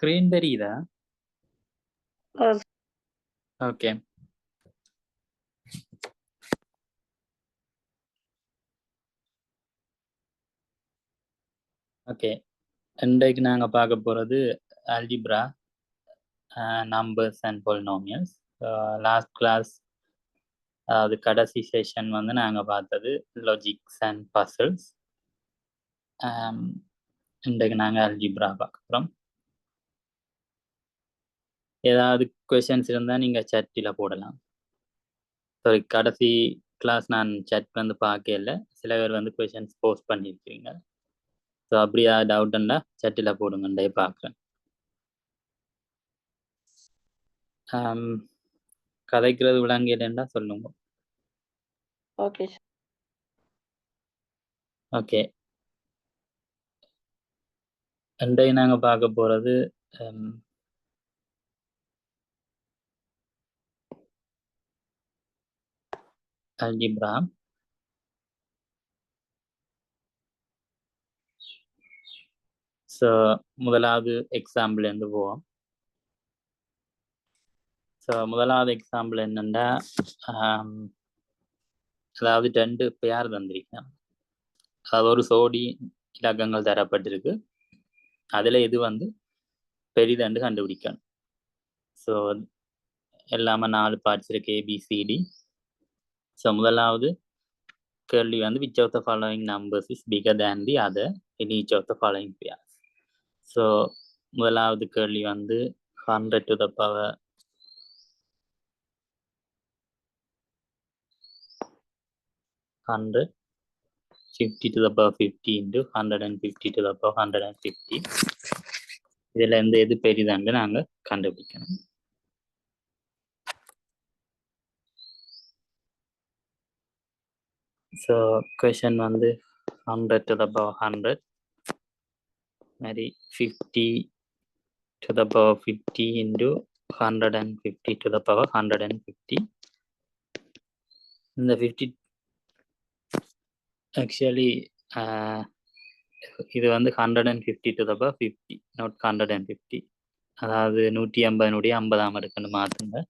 Screen தெரியுதா? Okay. Okay, இன்றைக்கு நாங்கள் பார்க்க போகிறது algebra, numbers and polynomials. Last class, அதாவது கடைசி செஷன் வந்து நாங்கள் பார்த்தது லாஜிக்ஸ் அண்ட் பசில்ஸ். இன்றைக்கு நாங்கள் அல்ஜிப்ரா பார்க்க போகிறோம். ஏதாவது கொஷின்ஸ் இருந்தால் நீங்கள் சட்டில் போடலாம். சாரி, கடைசி கிளாஸ் நான் சட் வந்து பார்க்கல, சில பேர் வந்து கொஷின்ஸ் போஸ்ட் பண்ணியிருக்கீங்க. ஸோ அப்படியா டவுட்டுன்னா சட்டில் போடுங்கண்டே பார்க்குறேன். கதைக்கிறது விளங்கிட்டா சொல்லுங்க. ஓகே ஓகே, இன்றைக்கு நாங்கள் பார்க்க போகிறது அல்ஜிப்ரா. ஸோ முதலாவது எக்ஸாம்பிள் இருந்து போவோம். ஸோ முதலாவது எக்ஸாம்பிள் என்னென்னா, அதாவது 2 பேர் தந்திருக்கேன். அதாவது ஒரு சோடி இலக்கங்கள் தரப்பட்டிருக்கு, அதில் எது வந்து பெரிதண்டு கண்டுபிடிக்கணும். ஸோ எல்லாமே 4 பார்ட்ஸ் இருக்கு, ABCD. ஸோ முதலாவது கேள்வி வந்து which of the following numbers is bigger than the other in each of the following pairs. So முதலாவது கேள்வி வந்து 100 to the power 100, 50 to the power 50 into 150 to the power 150. இதில் இருந்து எது பெரிதாண்டு நாங்கள் கண்டுபிடிக்கணும். ஸோ கொஷன் வந்து 100 to the power 100, மாதிரி 50 to the power 50 into 150 to the power 150. இந்த 50 ஆக்சுவலி இது வந்து 150 to the power 50, not 150. அதாவது 150 50 இருக்குன்னு மாற்றுங்க.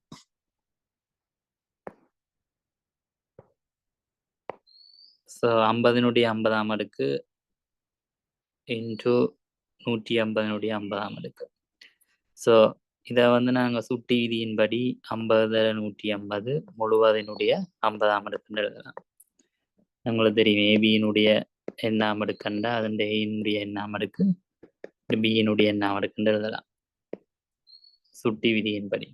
ஸோ 50 50 அடுக்கு இன்ட்டு 150 50 அடுக்கு. ஸோ இதை வந்து நாங்கள் சுட்டி விதியின்படி 50 150 முழுவதினுடைய 50 அடுக்குன்னு எழுதலாம். உங்களுக்கு தெரியும், ஏபியினுடைய எண்ணாம் அடுக்கண்டா அதன் ஏயினுடைய எண்ணாம் அடுக்கு, பியினுடைய எண்ணாம் அடுக்குன்னு எழுதலாம் சுட்டி விதியின்படி.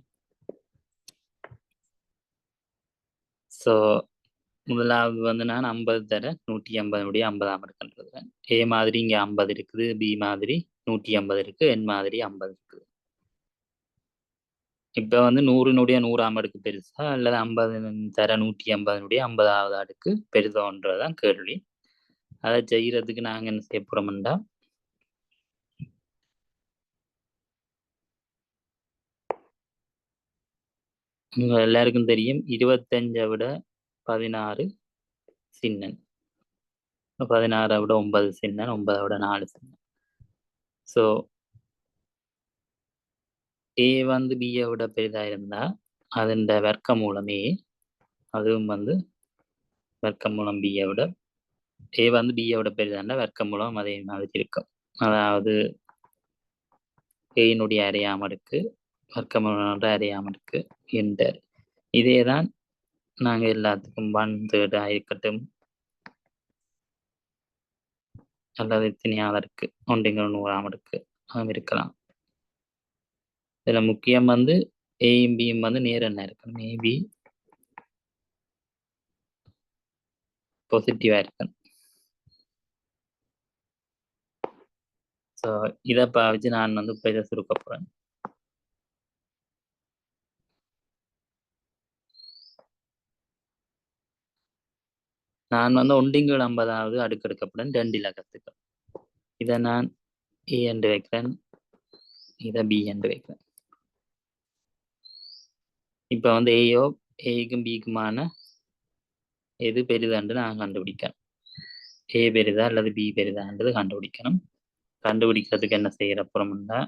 ஸோ முதலாவது வந்து நான் 50 தர 150 50 அடுக்குன்னு எழுதுறேன். ஏ மாதிரி இங்கே 50 இருக்குது, பி மாதிரி 150 இருக்கு, என் மாதிரி 50 இருக்குது. இப்போ வந்து 100 100 பெருசா அல்லது 50 தர 150 50வது அடுக்கு பெருதோன்றதான் கேள்வி. அதை செய்யறதுக்கு நாங்கள் என்ன செய்ய போறோம்டா, உங்க எல்லாருக்கும் தெரியும் 25 விட 16 சின்னன், 16 விட 9 சின்னன், 9 விட 4 சின்னன். ஸோ ஏ வந்து பியை விட பெரிதா இருந்தா அதன் வர்க்க மூலம் ஏ, அதுவும் வந்து வர்க்க மூலம் பியை விட, ஏ வந்து பியை விட பெரிதாண்டா வர்க்க மூலம் அதே மாதிரி இருக்கும். அதாவது ஏயினுடைய அரையாம் அடுக்கு வர்க்க மூலம் அரையாம் அடுக்கு என்டர். இதே தான் நாங்கள் எல்லாத்துக்கும் 1/3 இருக்கட்டும் அல்லது எத்தனையாவது இருக்கு 1/100 அடுக்கு இருக்கலாம். இதுல முக்கியம் வந்து ஏயும் பியும் வந்து நேர் என்ன இருக்கணும், ஏபி பாசிட்டிவா இருக்கணும். ஸோ இதை பாவிச்சு நான் வந்து இப்போ இதை சுருக்க போறேன். நான் வந்து 1/50வது அடுக்கு எடுக்கப்படும் 2 இலக்கத்துக்கு. இதை நான் ஏ என்று வைக்கிறேன், இதை பி என்று வைக்கிறேன். இப்போ வந்து ஏக்கும் பிக்குமான எது பெரிதாண்டு நான் கண்டுபிடிக்கணும். ஏ பெரிதா அல்லது பி பெரிதான்றது கண்டுபிடிக்கணும். கண்டுபிடிக்கிறதுக்கு என்ன செய்யற போறோம்னா,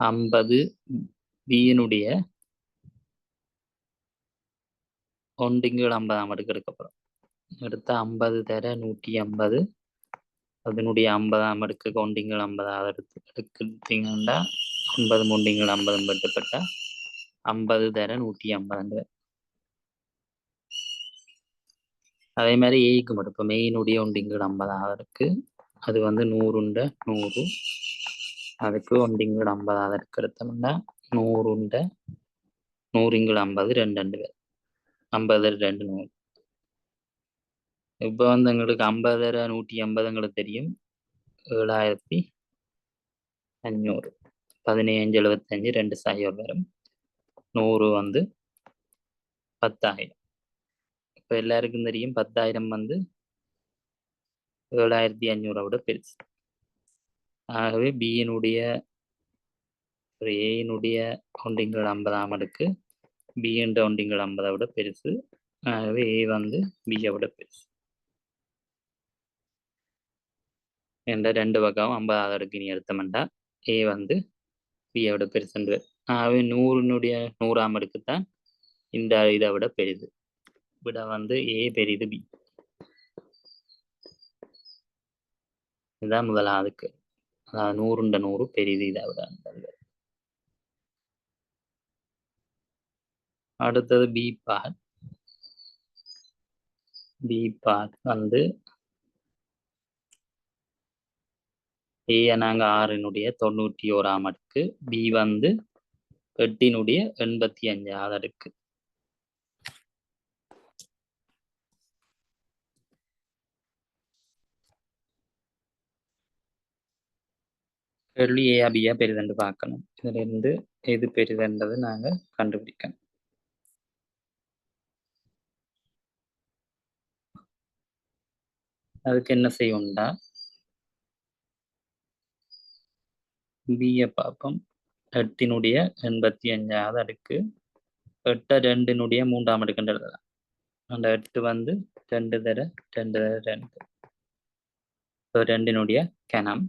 50 பியினுடைய 1/50 அடுக்கு எடுக்கப்படும். எடுத்த 50 தர 150 அதனுடைய 50 அடுக்கு 1/50 எடுத்தீங்கன்னா 50 3/50 வெட்டப்பட்ட 50 தர 150. அதே மாதிரி ஏக்கு மட்டும் மெயினுடைய 1/50 இருக்கு. அது வந்து 100 100 அதுக்கு 1/50 இருக்கு. எடுத்தோம்னா 100 100/50 2 50 2 100. இப்போ வந்து எங்களுக்கு 50 தர 150 எங்களுக்கு தெரியும் 7500 1775 2 0 வரும். 100 வந்து 10,000. இப்போ எல்லாருக்கும் தெரியும் 10,000 வந்து 7500 விட பெருசு. ஆகவே பியினுடைய ஏயினுடைய 1/50 அடுக்கு பி என்ற 1/50 விட பெருசு. ஆகவே ஏ வந்து பியை விட பெருசு. என்ற 2 பக்கம் 50 அடுக்கு நீ எடுத்தோம்னா ஏ வந்து பியை விட பெருசுன்று. ஆகவே 100னுடைய 100ஆம் அடுக்கு தான் இந்த இதை விட பெரிது. விட வந்து ஏ பெரிது பி. இதுதான் முதலாவதுக்கு. அதாவது 100 100 பெரிது இதை விட. அடுத்தது பி பார்ட். பி பார்ட் வந்து ஏ நாங்க 6னுடைய 91ஆம் அடுக்கு பி வந்து 8னுடைய 85ஆவது அடுக்கு. கேள்வி ஏ பியா பெரிதென்று பார்க்கணும். இதுல இருந்து எது பெரிதென்றது நாங்க கண்டுபிடிக்கணும். அதுக்கு என்ன செய்யணும்டா பியை பார்ப்போம். 8னுடைய 85ஆவது அடுக்கு 8 2னுடைய 3ஆம் அடுக்குன்னு எழுதலாம். அந்த 8 வந்து 2 தர 2 தர 2. 2னுடைய கணம்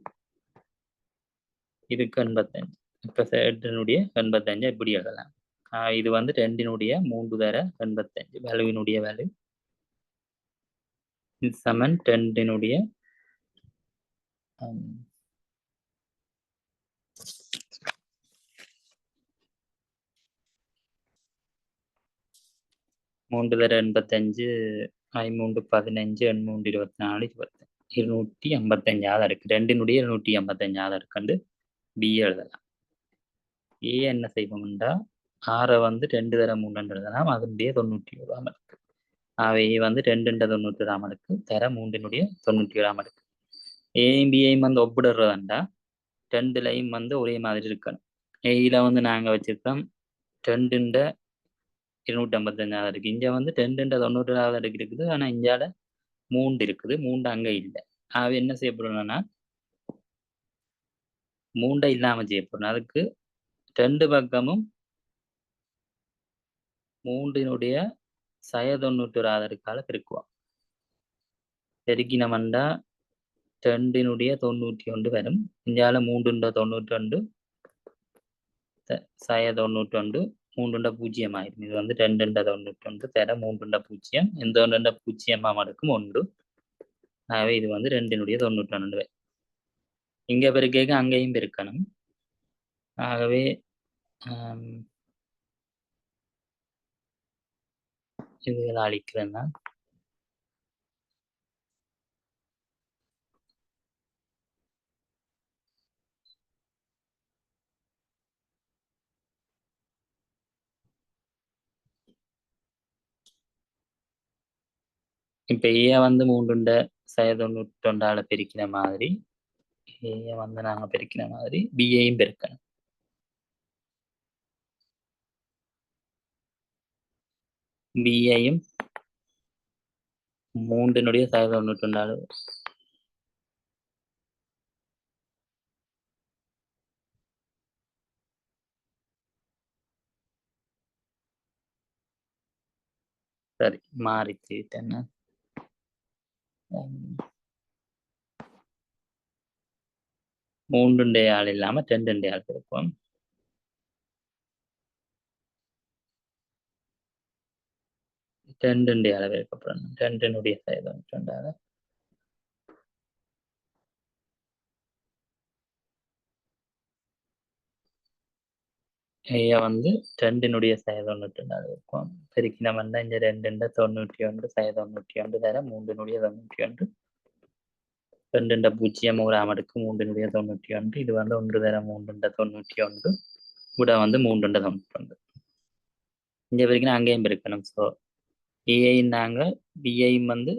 இதுக்கு 85. இப்போ 8னுடைய 85 இப்படி எழுதலாம். இது வந்து 2னுடைய 3 தர 85 வேல்யூவினுடைய வேல்யூ சமன் 2னுடைய 3 தர 85 3 15 3 24 255ஆவது அடுக்கு 2னுடைய 255ஆவது அடுக்கு பி எழுதலாம். ஏ என்ன செய்வோம்டா 6 வந்து 2 தர 3 எழுதலாம். அதனுடைய 91ஆம் அடுக்கு. அவை வந்து 2 91ஆம் அடுக்கு தர 3னுடைய 91ஆம் அடுக்கு. ஏயும் பியையும் வந்து ஒப்பிடுறதாண்டா 2லையும் வந்து ஒரே மாதிரி இருக்கணும். ஏல வந்து நாங்க வச்சிருக்கோம் 2 255ஆவது இருக்கு. இங்க வந்து 2 90ஆவது அடுக்கு இருக்குது. ஆனா இங்கால 3 இருக்குது. 3 அங்க இல்லை. அவை என்ன செய்யப்படணும்னா 3 இல்லாம செய்யப்படணும். அதுக்கு 2 பக்கமும் 3னுடைய 191ஆவது அடுக்கால பெருக்குவோம். பெருக்கினோம்னா 2னுடைய 91 வரும். இங்கால 3 92 191 3 0 ஆயிரும். இது வந்து 2 91 தர 3 0 இந்த 2 0ஆம் அடுக்கும் 1. ஆகவே இது வந்து 2னுடைய 92. இங்க பெருக்க அங்கேயும் பெருக்கணும். ஆகவே இதுகளை அழிக்கிறேன்னா இப்ப ஏ வந்து 3 191 பெருக்கின மாதிரி ஏ வந்து நாங்க பெருக்கின மாதிரி பியையும் பெருக்கணும். பியையும் 3னுடைய 191 சரி மாறிச்சு. என்ன 3 இல்லாம 2 பெருக்குவோம். 2 பெருக்கப்படணும். 2 சைடு 2 வந்து 2 சைடு 92 இருக்கும். பெருக்கின வந்தா இந்த 2 91 சைடு 91 தர 3 91 2 பூஜ்ஜியம் ஒரு அடுக்கு 3 91 இது வந்து 1 தர 3 91 கூட வந்து 3 91 இங்க வரைக்கும் அங்கேயும் பெருக்கணும். ஸோ ஏஐ நாங்க பிஐ வந்து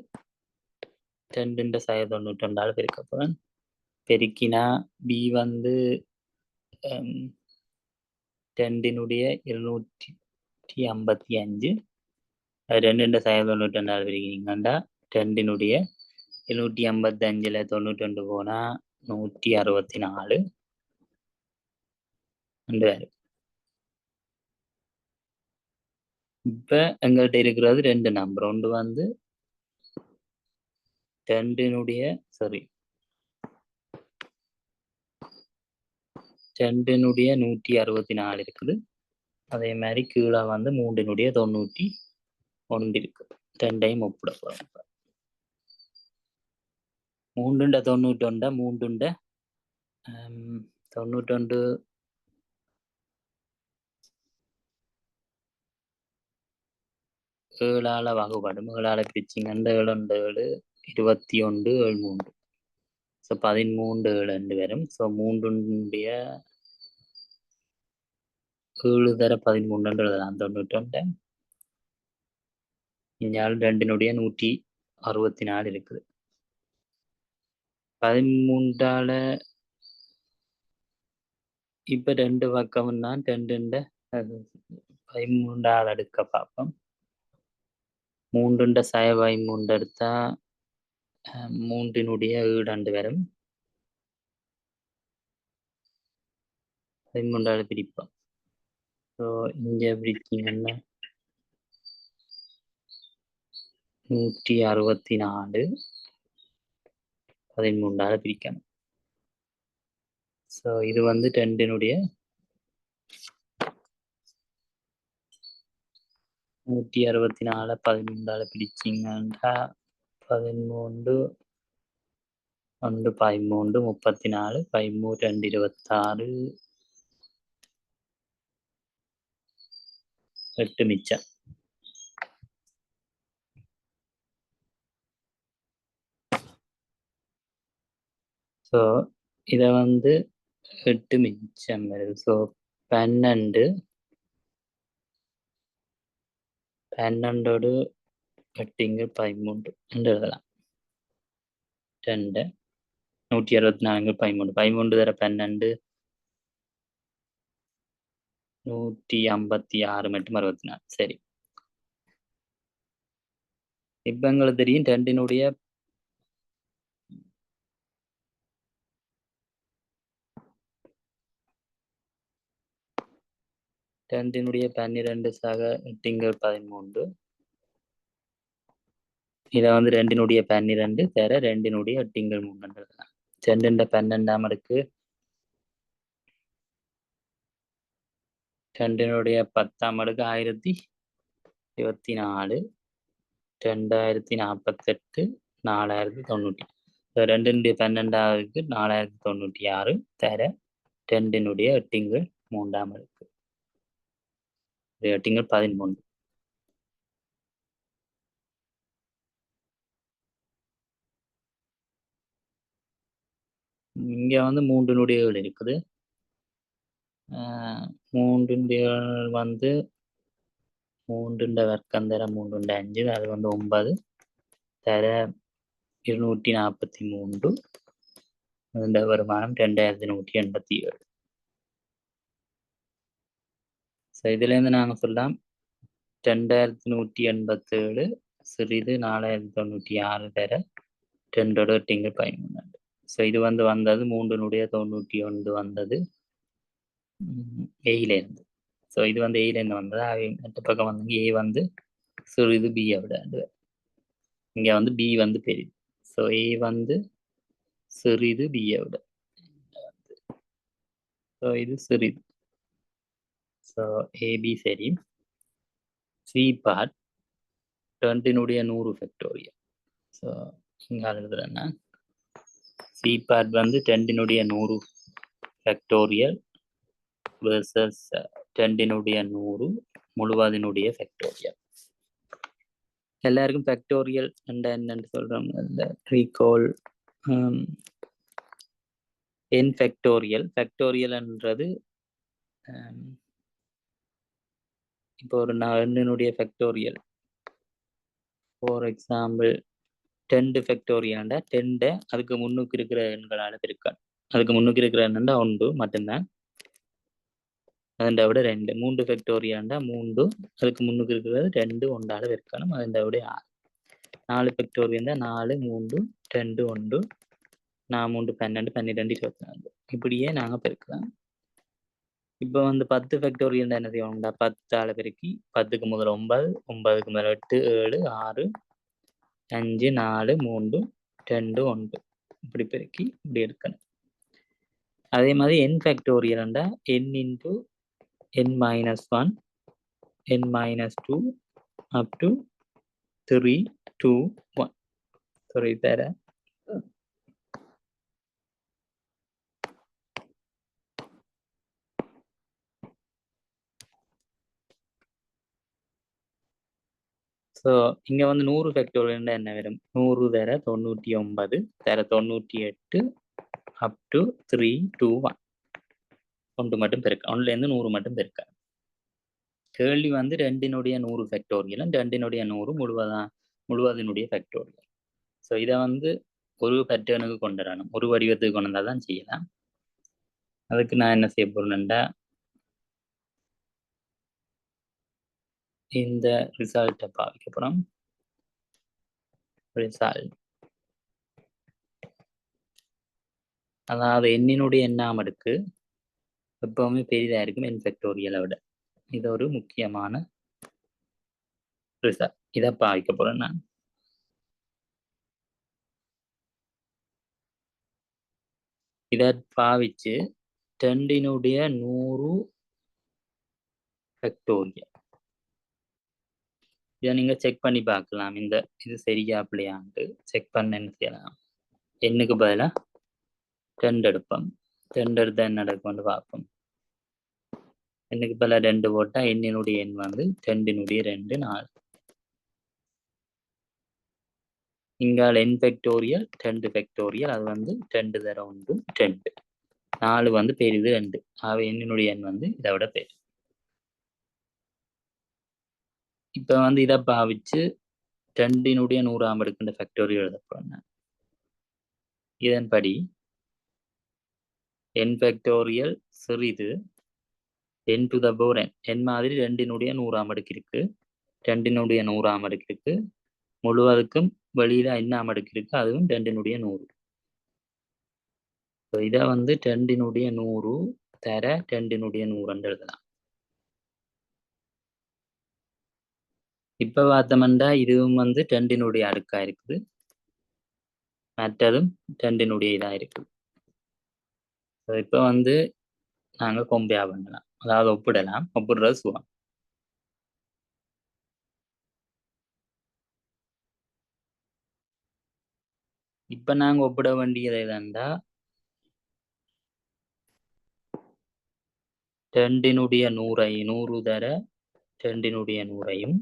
2 சைடு 92 பெருக்கப்படும். பெருக்கினா பி வந்து 2 255 அது 2 சைடு 92 பெருக்கினீங்கன்னா 2 255 92 போனா 164 இப்ப எங்கள்கிட்ட இருக்கிறது 2 நம்பர். ஒன்று வந்து 2 164 இருக்குது. அதே மாதிரி கீழே வந்து 3 91 இருக்கு. 2ஐயும் ஒப்பிட போறோம். 3 91 3 91 7ஆல வகுப்படும். 7ஆல பிரிச்சிங்க 7 21 73 ஸோ 13 7 வரும். ஸோ 3 7 தர 13 எழுதலாம். 91 இஞ்சால் 2 164 இருக்குது. 13ஆல இப்ப 2 பக்கம் தான் 2 13ஆல் அடுக்க பார்ப்போம். 3 சய 13 எடுத்தா 3 7 வரும். 13ஆல பிரிப்போம். ஸோ இங்க பிரிச்சிங்கன்னா 164 13ஆல பிரிக்கணும். ஸோ இது வந்து 2 164 13ஆல பிரிச்சிங்கன்னா 13 1 13 34 13 2 26 8 மிச்சம். ஸோ இதை வந்து 8 மிச்சம் வருது. ஸோ 12 12 8 13 எழுதலாம். 2 164 13 13 தர 12 156 மற்றும் 64. சரி, இப்ப எங்களுக்கு தெரியும் 2 12 சக 8 13 இதை வந்து 2 12 தர 2 8 3 எழுதலாம். 2 12ஆம் அடுக்கு 2 10ஆம் அடுக்கு 1024 2048 4090. 2 12ஆவுக்கு 4096 தர 2 8 3ஆம் அடுக்கு 8 13. இங்க வந்து 3 நொடிகள் இருக்குது. 3 வந்து 3 வர்க்கம் தர 3 5 அது வந்து 9 தர 243 இந்த வருமானம் 2187. ஸோ இதுல இருந்து நாங்க சொல்லலாம் 2187 சிறிது 4096 தர 2 8 13. ஸோ இது வந்து வந்தது 3 91 வந்தது ஏயில இருந்து. ஸோ இது வந்து ஏயில இருந்து வந்தது. மற்ற பக்கம் வந்து ஏ வந்து சிறிது பியை விட இங்க வந்து பி வந்து பெரியது. ஸோ ஏ வந்து சிறிது பியை விட. ஸோ இது சிறிது. ஸோ ஏபி சரி. C part 2 factorial. ஸோ இங்கே எழுதுறேன்னா சி பார்ட் வந்து 2 ஃபேக்டோரியல் versus 2 முழுவதினுடைய ஃபேக்டோரியல். எல்லாருக்கும் ஃபேக்டோரியல் என்னன்னு சொல்றோம். இந்த ரீகால் n ஃபேக்டோரியல். ஃபேக்டோரியல்ன்றது இப்போ ஒரு எண்ணினுடைய ஃபேக்டோரியல், ஃபார் எக்ஸாம்பிள் 10 ஃபேக்டோரியல்ண்டா 10 அதுக்கு முன்னுக்கு இருக்கிற எண்களால் பெருக்கணும். அதுக்கு முன்னுக்கு இருக்கிற எண்ணா 1 மட்டும்தான், அதனை விட 2. 3 ஃபேக்டோரியல்ண்டா 3 அதுக்கு முன்னுக்கு இருக்கிறது 2 1ஆல் பெருக்கணும், அதனை விட 6. 4 ஃபேக்டோரியல்ண்டா 4 3 2 1 4 3 12 12 24. இப்படியே நாங்கள் பெருக்கலாம். இப்போ வந்து 10 ஃபேக்டோரியல் என்ன செய்வோம்டா 10ஆல் பெருக்கி 10க்கு முதல் 9 9க்கு மேலே 8 7 6 5 4 3 2 1 இப்படி பெருக்கி இப்படி எடுக்கணும். அதே மாதிரி n ஃபேக்டோரியல்ண்டா n into n minus 1 n minus 2 up to 3 2 1. Sorry வேற ஸோ இங்கே வந்து 100 ஃபேக்டோரியல்ண்டா என்ன வரும்? 100 தர 99 தர 98 அப் டு 3 2 1. 1 மட்டும் பெருக்க, 1லேருந்து 100 மட்டும் பெருக்க. கேள்வி வந்து 2 ஃபேக்டோரியலும் 2 முழுவதினுடைய ஃபேக்டோரியல். ஸோ இதை வந்து ஒரு பேட்டர்னுக்கு கொண்டு வரணும், ஒரு வடிவத்துக்கு கொண்டு வந்தால் தான் செய்யலாம். அதுக்கு நான் என்ன செய்ய போறேன்டா இந்த ரிசல்ட்டை பாவிக்க போகிறோம். ரிசல்ட் அதாவது எண்ணினுடைய எண்ணாம் அடுக்கு எப்பவுமே பெரிதாக இருக்கும் n ஃபேக்டோரியலை விட. இது ஒரு முக்கியமான ரிசல்ட். இதை பாவிக்க போகிறேன் நான். இதை பாவிச்சு 2 ஃபேக்டோரியல் இதை நீங்கள் செக் பண்ணி பார்க்கலாம். இது சரியா பிள்ளையான்ட்டு செக் பண்ண என்ன செய்யலாம். எண்ணுக்கு பதிலாக 2 எடுப்போம். 2 எடுத்தால் என்ன நடக்கும்னு பார்ப்போம். எண்ணுக்கு பதிலாக 2 போட்டால் எண்ணினுடைய எண் வந்து 2 4. இங்கால n ஃபேக்டோரியல் 2 ஃபேக்டோரியல், அது வந்து 2 தர 1 2. 4 வந்து பெரிது 2. ஆகவே எண்ணினுடைய எண் வந்து இதை விட பெரிய. இப்போ வந்து இதை பாவிச்சு 2 அடுக்கின்ற ஃபேக்டோரியல் எழுத போறேன். இதன்படி n ஃபேக்டோரியல் சிறிது n to the power n. n மாதிரி 2 அடுக்கு இருக்கு, 2 அடுக்கு இருக்கு, முழுவதுக்கும் வெளியில n அடுக்கு இருக்கு, அதுவும் 2 இதை வந்து 2 தர 2 எழுதலாம். இப்ப பார்த்தோம்னா இதுவும் வந்து 2 அடுக்கா இருக்குது, மற்றதும் 2 இதா இருக்குது. இப்ப வந்து நாங்க கம்பேர் பண்ணலாம், அதாவது ஒப்பிடலாம். ஒப்பிடுறது சுகம். இப்ப நாங்க ஒப்பிட வேண்டியது எதாண்டா 2 தர 2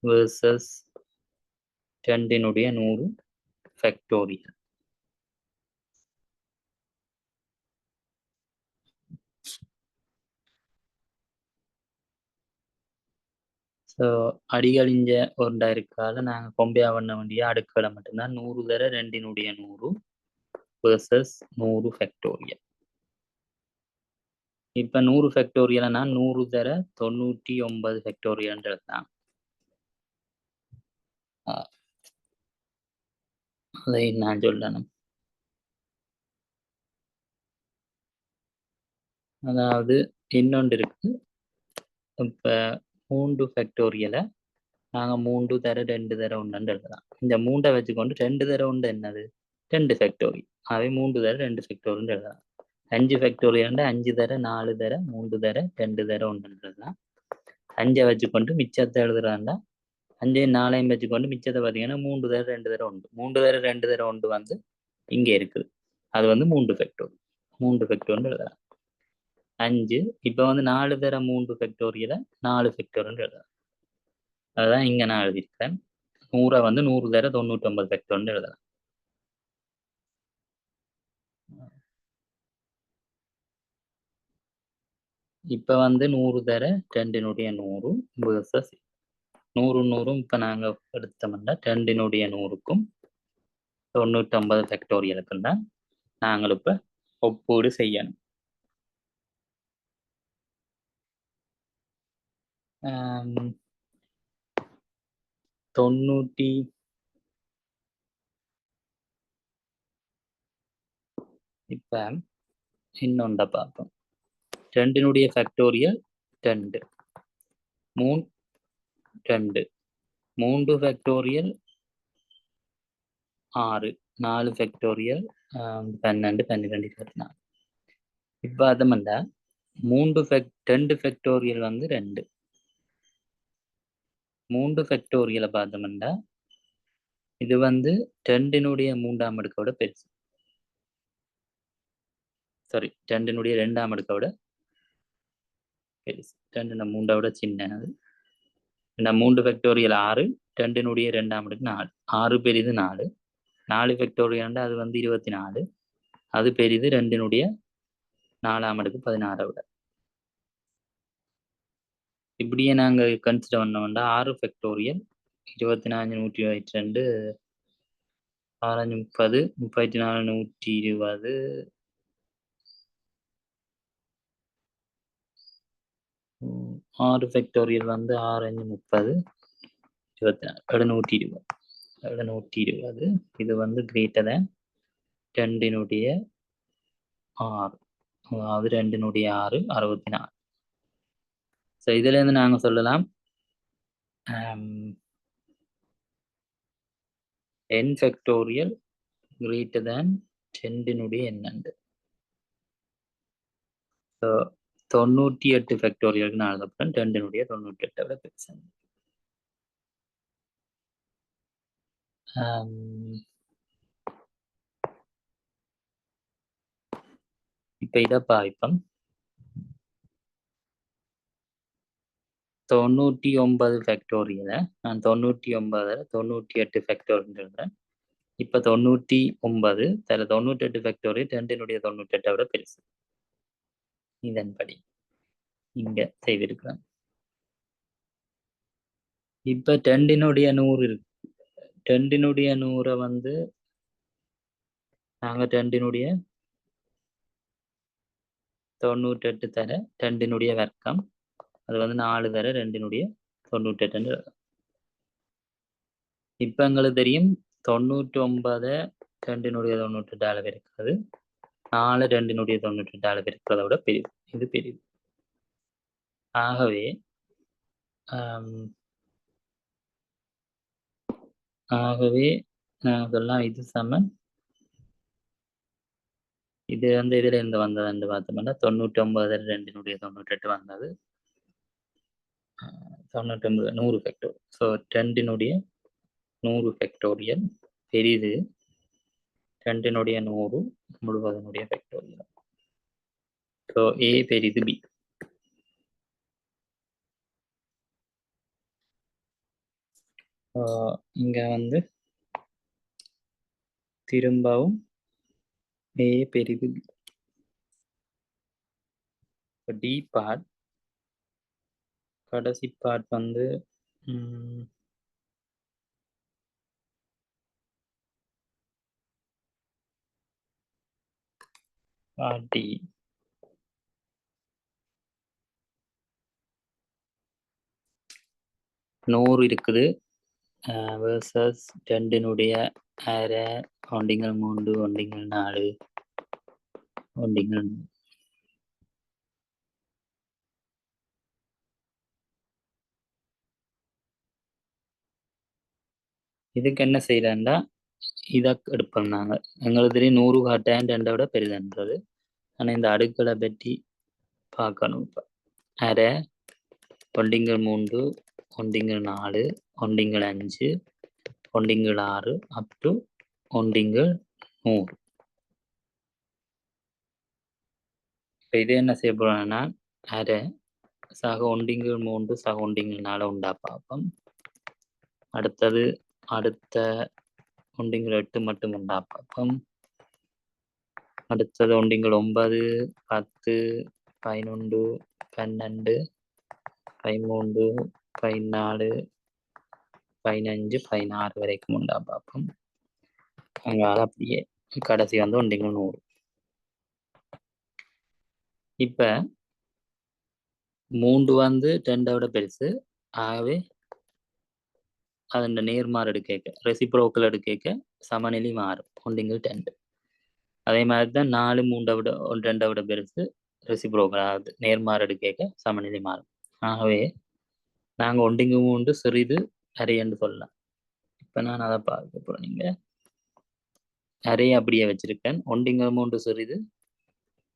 versus 2 ஃபேக்டோரியல். ஸோ அடிகளிஞ்ச ஒன்றா இருக்கால நாங்கள் கம்பேர் பண்ண வேண்டிய அடுக்குகளை மட்டும்தான் 100 தர 2 versus 100 ஃபேக்டோரியல். இப்போ 100 ஃபேக்டோரியல்னா 100 தர 99 ஃபேக்டோரியல்ன்றது தான். அதை நான் சொல்லணும். அதாவது இன்னொன்று இருக்கு. இப்போ 3 ஃபேக்டோரியலை நாங்கள் 3 தர 2 தர 1 எழுதலாம். இந்த 3 வச்சுக்கொண்டு 2 தர 1 என்னது 2 ஃபேக்டோரியல். அவை 3 தர 2 ஃபேக்டோரியல் எழுதலாம். 5 ஃபேக்டோரியல் 5 தர 4 தர 3 தர 2 தர 1ன்றதுதான். 5 வச்சுக்கொண்டு மிச்சத்தை எழுதுறாண்டா 5 4 வச்சுக்கொண்டு மிச்சத்தை பார்த்தீங்கன்னா 3 தர 2 தர 1. 3 தர 2 தர 1 வந்து இங்கே இருக்குது. அது வந்து 3 ஃபேக்டோரியல் எழுதலாம். 5 இப்போ வந்து 4 தர 3 ஃபேக்டோரியலை 4 ஃபேக்டோரியல் எழுதலாம். அதுதான் இங்க நான் எழுதியிருக்கேன். 100 வந்து 100 தர 99 ஃபேக்டோரியல் எழுதலாம். இப்போ வந்து 100 தர 2னுடைய 100 வேர்சஸ் 100 100 இப்போ நாங்கள் எடுத்தோம்னா 2னுடைய 100க்கும் 99 ஃபேக்டோரியலுக்கும் தான் நாங்கள் இப்போ ஒப்பீடு செய்யணும். இப்போ இன்னொன்றை பார்ப்போம். 2னுடைய ஃபேக்டோரியல் 2 2 3 ஃபேக்டோரியல் 6 4 ஃபேக்டோரியல் 12 12 24. இப்போ அதமண்டா 2 ஃபேக்டோரியல் வந்து 2 3 ஃபேக்டோரியலை பார்த்தோம்னா இது வந்து 2னுடைய 3ஆம் அடுக்கோட பெருசு. சாரி 2னுடைய 2ஆம் அடுக்கோட பெருசு. 2 3 விட சின்னது. 3 ஃபேக்டோரியல் 6 2னுடைய 2ஆம் அடுக்கு 4. 6 பெரிது 4. 4 ஃபேக்டோரியல் அது வந்து 24. அது பெரிது 2னுடைய 4ஆம் அடுக்கு 16 விட. இப்படியே நாங்கள் கன்சிடர் பண்ணோம்னா 6 ஃபேக்டோரியல் 24 122 6 30 34 120 6 ஃபேக்டோரியல் வந்து 6 30 24 720 இது வந்து கிரேட்டர் தேன் 2னுடைய 6. அதாவது 2னுடைய 6 64. ஸோ இதுல இருந்து நாங்க சொல்லலாம் n ஃபேக்டோரியல் கிரேட்டர் தேன் 2னுடைய n. ஸோ 98 ஃபேக்டோரியலுக்கு நான் எழுதப்பேன் 2னுடைய 98 விட பெருசு. இப்ப இதை பாய்ப்போம். 99 ஃபேக்டோரியலை நான் 99 98 ஃபேக்டோரியல் எழுதுறேன். இப்போ 99 தர 98 ஃபேக்டோரியல் 2னுடைய 98 விட பெருசு. இதன்படி இங்க செய்திருக்கிறேன். இப்ப 2னுடைய 100 இருக்கு. 2னுடைய 100 வந்து நாங்க 2னுடைய 98 தர 2னுடைய வர்க்கம் அது வந்து 4 தர 2னுடைய 98. இப்ப எங்களுக்கு தெரியும் 99 2னுடைய 98 இருக்கிறது 4 2னுடைய 98 இருக்கிறத விட பெரிது. இது பெரிது. ஆகவே அதெல்லாம் இது சமன். இது வந்து இதுல இருந்து வந்ததுன்னு பார்த்தோம்னா 99 2னுடைய 98 வந்தது 99 100 ஃபேக்டோரியல். ஸோ 2னுடைய 100 ஃபேக்டோரியல் பெரிது 2னுடைய 100 முழுவதனுடைய ஃபேக்டோரியல். ஸோ ஏ பெரிது பி. இங்க வந்து திரும்பவும் ஏ பெரிது பி. டி பார்ட் கடைசி பார்ட் வந்து டி 100 இருக்குது வேர்சஸ் 2னுடைய அரை 1 3 1 4 1 இதுக்கு என்ன செய்யறேன்டா இதை எடுப்போம். நாங்கள் எங்களுக்கு தெரியும் 100 காட்டான் 2 விட பெரிதுன்றது. ஆனால் இந்த அடுக்களை பற்றி பார்க்கணும். இப்போ அரை, 1/3, 1/4, 1/5, 1/6 அப் டு 1/100. இப்போ இது என்ன செய்ய போகிறோம்னா அரை சக 1/3 சக 1/4 உண்டா பார்ப்போம். அடுத்தது அடுத்த 1/8 மட்டும் உண்டா பார்ப்போம். அடுத்தது 1/9, 10, 11, 12, 13, 14, 15, 16 வரைக்கும் உண்டா பார்ப்போம். அங்கால அப்படியே கடைசி வந்து 1/100. இப்ப 3 வந்து 2 விட பெருசு. ஆகவே அதன் நேர்மாறு எடுக்க ரெசிப்ரோக்கல் எடுக்க சமநிலை மாறும் 1/2. அதே மாதிரி தான் 4 3 விட 2 விட பெருசு, ரெசிப்ரோக்கல் ஆகுது, நேர்மாறு எடுக்க சமநிலை மாறும். ஆகவே நாங்கள் 1/3 சிறிது அரை என்று சொல்லலாம். இப்போ நான் அதை பார்க்க போகிறேன். நீங்கள் அரையை அப்படியே வச்சிருக்கேன். 1/3 சிறிது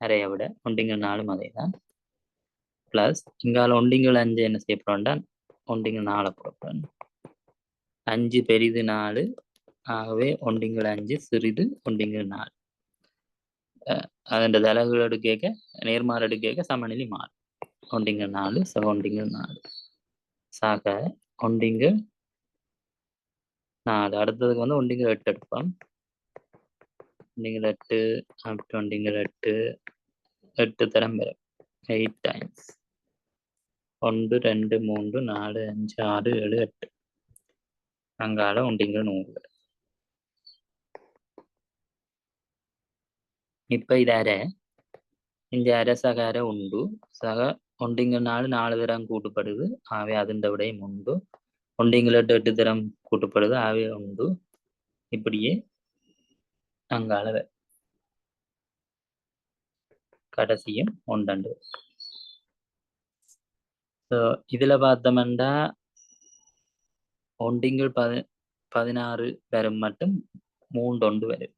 அரையை விட 1/4 அதே தான். ப்ளஸ் இங்கால 1/5 என்ன செய்ய போகிறோம்டா 1/4 போடுறேன். 5 பெரிது 4. ஆகவே 1/5 சிறிது 1/4. அதன் தலைகள் எடுக்க நேர்மாறு எடுக்க சமநிலை மாறும். 1/4 சக 1/4 சக 1/4. அடுத்ததுக்கு வந்து 1/8 எடுப்போம். 1/8 up to 1/8 8 தரம் வரும். 8 times 1 2 3 4 5 6 7 8. அங்கால 1/100. இப்ப இது அரை. இந்த அரை சக அரை உண்டு. சக 1/4 4 தரம் கூட்டப்படுது. ஆகவே അതിൻ്റെ விடையும் உண்டு. 1/8 8 தரம் கூட்டப்படுது. ஆகவே உண்டு. இப்படியே அங்கால கடைசியும் 1 இதுல பார்த்தோம்னா 1/16 வரும் மட்டும் 3 வரும்.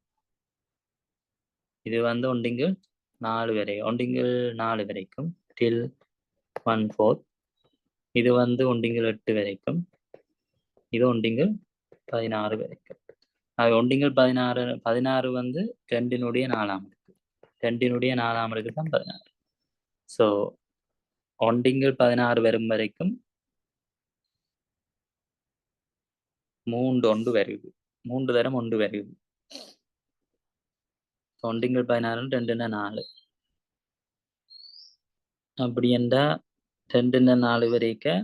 இது வந்து 1/4 வரை 1/4 வரைக்கும் till 1/4. இது வந்து 1/8 வரைக்கும். இது 1/16 வரைக்கும். அது 1/16 வந்து 2னுடைய 4ஆம் அடுக்கு. 2னுடைய 4ஆம் அடுக்கு தான் 16. ஸோ 1/16 வரும் வரைக்கும் 3 வருது. 3 தரம் 1 வருது. 1/16 2 4. அப்படி என்றா 2 4 வரைக்கும்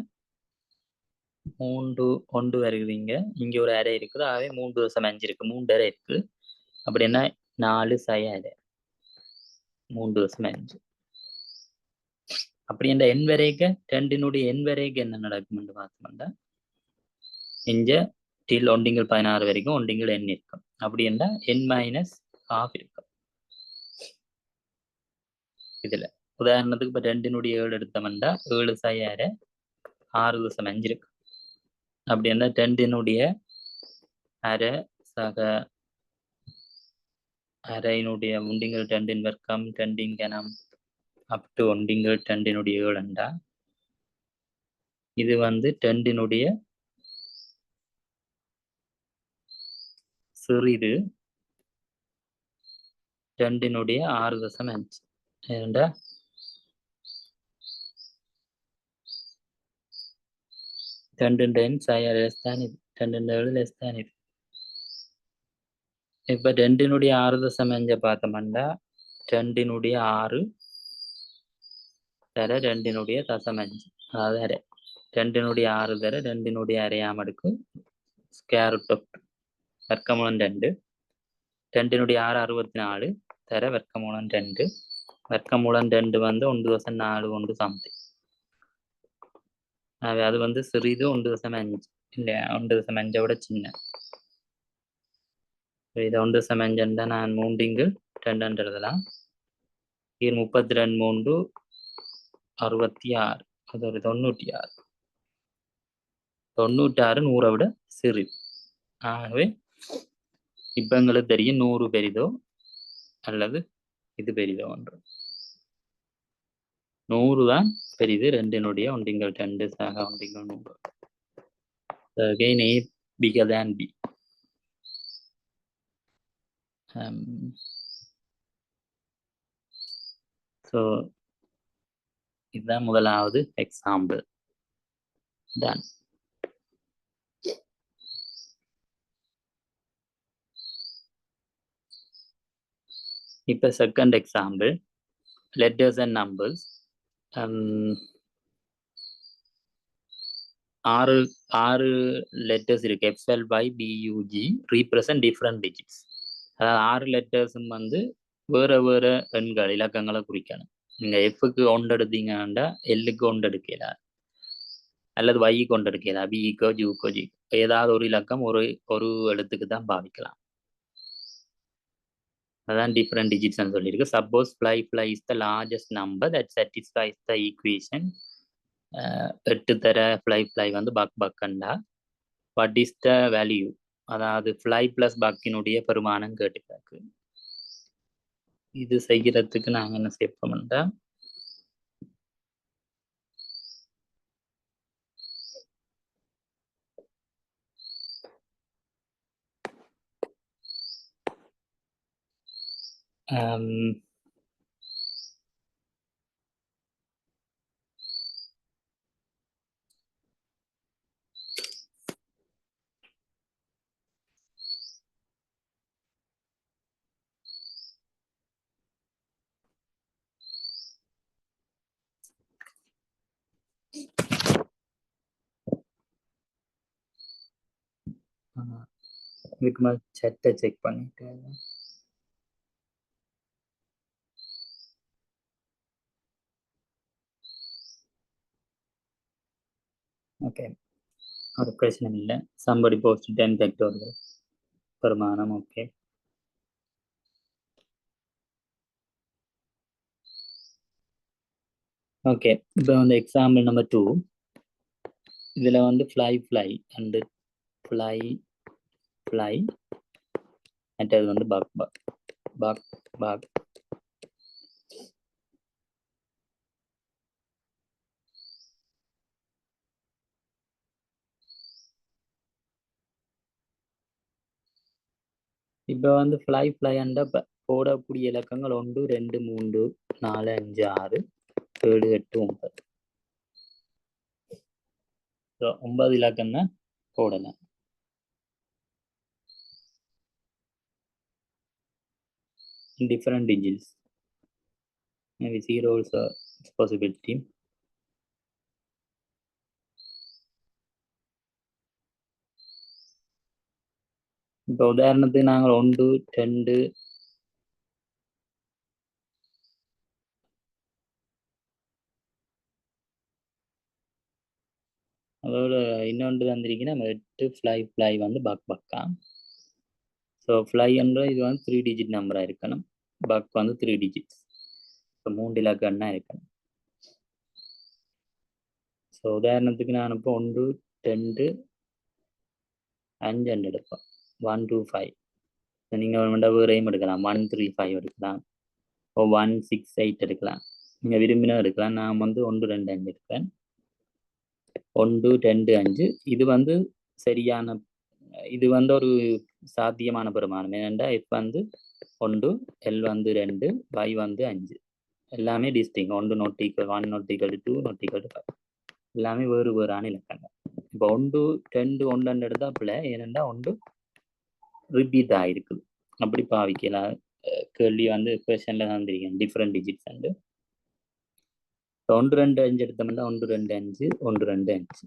3 1 வருதுங்க. இங்க ஒரு அரை இருக்குது. ஆகவே 3.5 இருக்கு. 3 அரை இருக்கு. அப்படின்னா 4 சை அரை 3.5. அப்படி என்ற எண் வரைக்கும் 2னுடைய எண் வரைக்கும் என்ன நடக்கும்னு பார்த்தோம்னா இங்க till 1/16 வரைக்கும் 1/n இருக்கும். அப்படி என்றா n-12 இருக்கும். இதுல உதாரணத்துக்கு இப்ப 2னுடைய 7 எடுத்தோம்னா 7 சை அரை 6.5 இருக்கு. அப்படி என்ன 2னுடைய அரை சக அரையினுடைய 1/2 வர்க்கம் 2 கனம் அப் டு 1/2 7 இது வந்து 2னுடைய சிறிது 2னுடைய 6.5 ஏண்டா 2 சை less than இது 2 less than இது. இப்ப 2னுடைய 6.5 பார்த்தோம்னா 2னுடைய 6 தர 2னுடைய 0.5 அதாவது அரை. 2னுடைய 6 தர 2னுடைய அரையாம் அடுக்கு ஸ்கொயர் ரூட் ஆஃப் வர்க்கமூலம் 2. 2னுடைய 6 64 தர வர்க்கமூலம் 2. வர்க்கமூலம் 2 வந்து 1.41 சம்திங். அது வந்து சிறிது 1.5 இல்லை 1.5 விட சின்ன. இது 1.5 நான் 3/2 எழுதலாம். இது 32 3 66. அது ஒரு 96. 96 100 விட சிறிது. ஆகவே இப்ப எங்களுக்கு தெரியும் 100 பெரிதோ அல்லது இது பெரிது 1. 100 தான் பெரிது 2 ஒன்றிங்கள் 2 சக ஒன்றிங்கள் 100. Again A bigger than B. So இதுதான் முதலாவது எக்ஸாம்பிள். Done. இப்போ second example, letters and numbers. ஆறு லெட்டர்ஸ் இருக்கு. FLYBUG represent different digits. அதாவது 6 லெட்டர்ஸும் வந்து வேற வேற எண்கள் இலக்கங்களை குறிக்கணும். நீங்க எஃப்க்கு 1 எடுத்தீங்கன்னா எல்லுக்கு 1 எடுக்கலாம், அல்லது வைக்கு 1 எடுக்கலாம், பிக்கோ ஜூக்கோ ஜி ஏதாவது ஒரு இலக்கம் ஒரு எழுத்துக்கு தான் பாவிக்கலாம். அதான் டிஃப்ரெண்ட் டிஜிட்ஸ் சொல்லியிருக்கு. Suppose fly is the largest number that satisfies the equation. 8 தர fly வந்து பக்கண்டா what is the value, அதாவது fly plus பக்கினுடைய பெருமானம் கேட்டுக்காக்கு. இது செய்யறதுக்கு நாங்க என்ன செய்யப்போம்னா, இதுக்கு மேலே சட்டை செக் பண்ணிட்டு ஓகே, ஒரு பிரச்சனை இல்லை. somebody posted 10 factorial பெருமானம். Okay, okay. இப்போ வந்து எக்ஸாம்பிள் நம்பர் 2, இதுல வந்து fly அண்ட் fly மற்றது வந்து பக். இப்போ வந்து fly அண்ட போடக்கூடிய இலக்கங்கள் 1 2 3 4 5 6 7 8 9. 9 இலக்கம் தான் போடலாம். different digits, maybe 0 also possibility. இப்போ உதாரணத்துக்கு நாங்கள் 1 2 அதோட இன்னொன்று தந்திருக்கீங்கன்னா 8 fly வந்து பக்கா. ஸோ fly என்ற இது வந்து 3 digit நம்பராக இருக்கணும், பக் வந்து 3 digits. ஸோ 3 இலக்கம்னா இருக்கணும். ஸோ உதாரணத்துக்கு நான் இப்போ 1 2 5 எடுப்பேன். 1 2 5. நீங்கள் வேறையும் எடுக்கலாம், 1 3 5 எடுக்கலாம், 1 6 8 எடுக்கலாம், நீங்கள் விரும்பினா எடுக்கலாம். நான் வந்து 1 2 5 எடுப்பேன். 1 2 5 இது வந்து சரியான, இது வந்து ஒரு சாத்தியமான பெருமானம். ஏனென்றா F வந்து 1, L வந்து 2, Y வந்து 5, எல்லாமே டிஸ்டிங். 1 not equal 1 not equal to 2 not equal to 5, எல்லாமே வேறான இலக்கங்கள். இப்போ 1 2 1 எடுத்தாப்புல, ஏனென்றா 1 ரிப்பீட் ஆகிருக்குது. அப்படி பாவிக்கலாம். கேள்வி வந்து கொஸ்டின்ல தான் தெரியும் டிஃப்ரெண்ட் டிஜிட்ஸ். 1 2 5 எடுத்தோம்னா 1 2 5 1 2 5.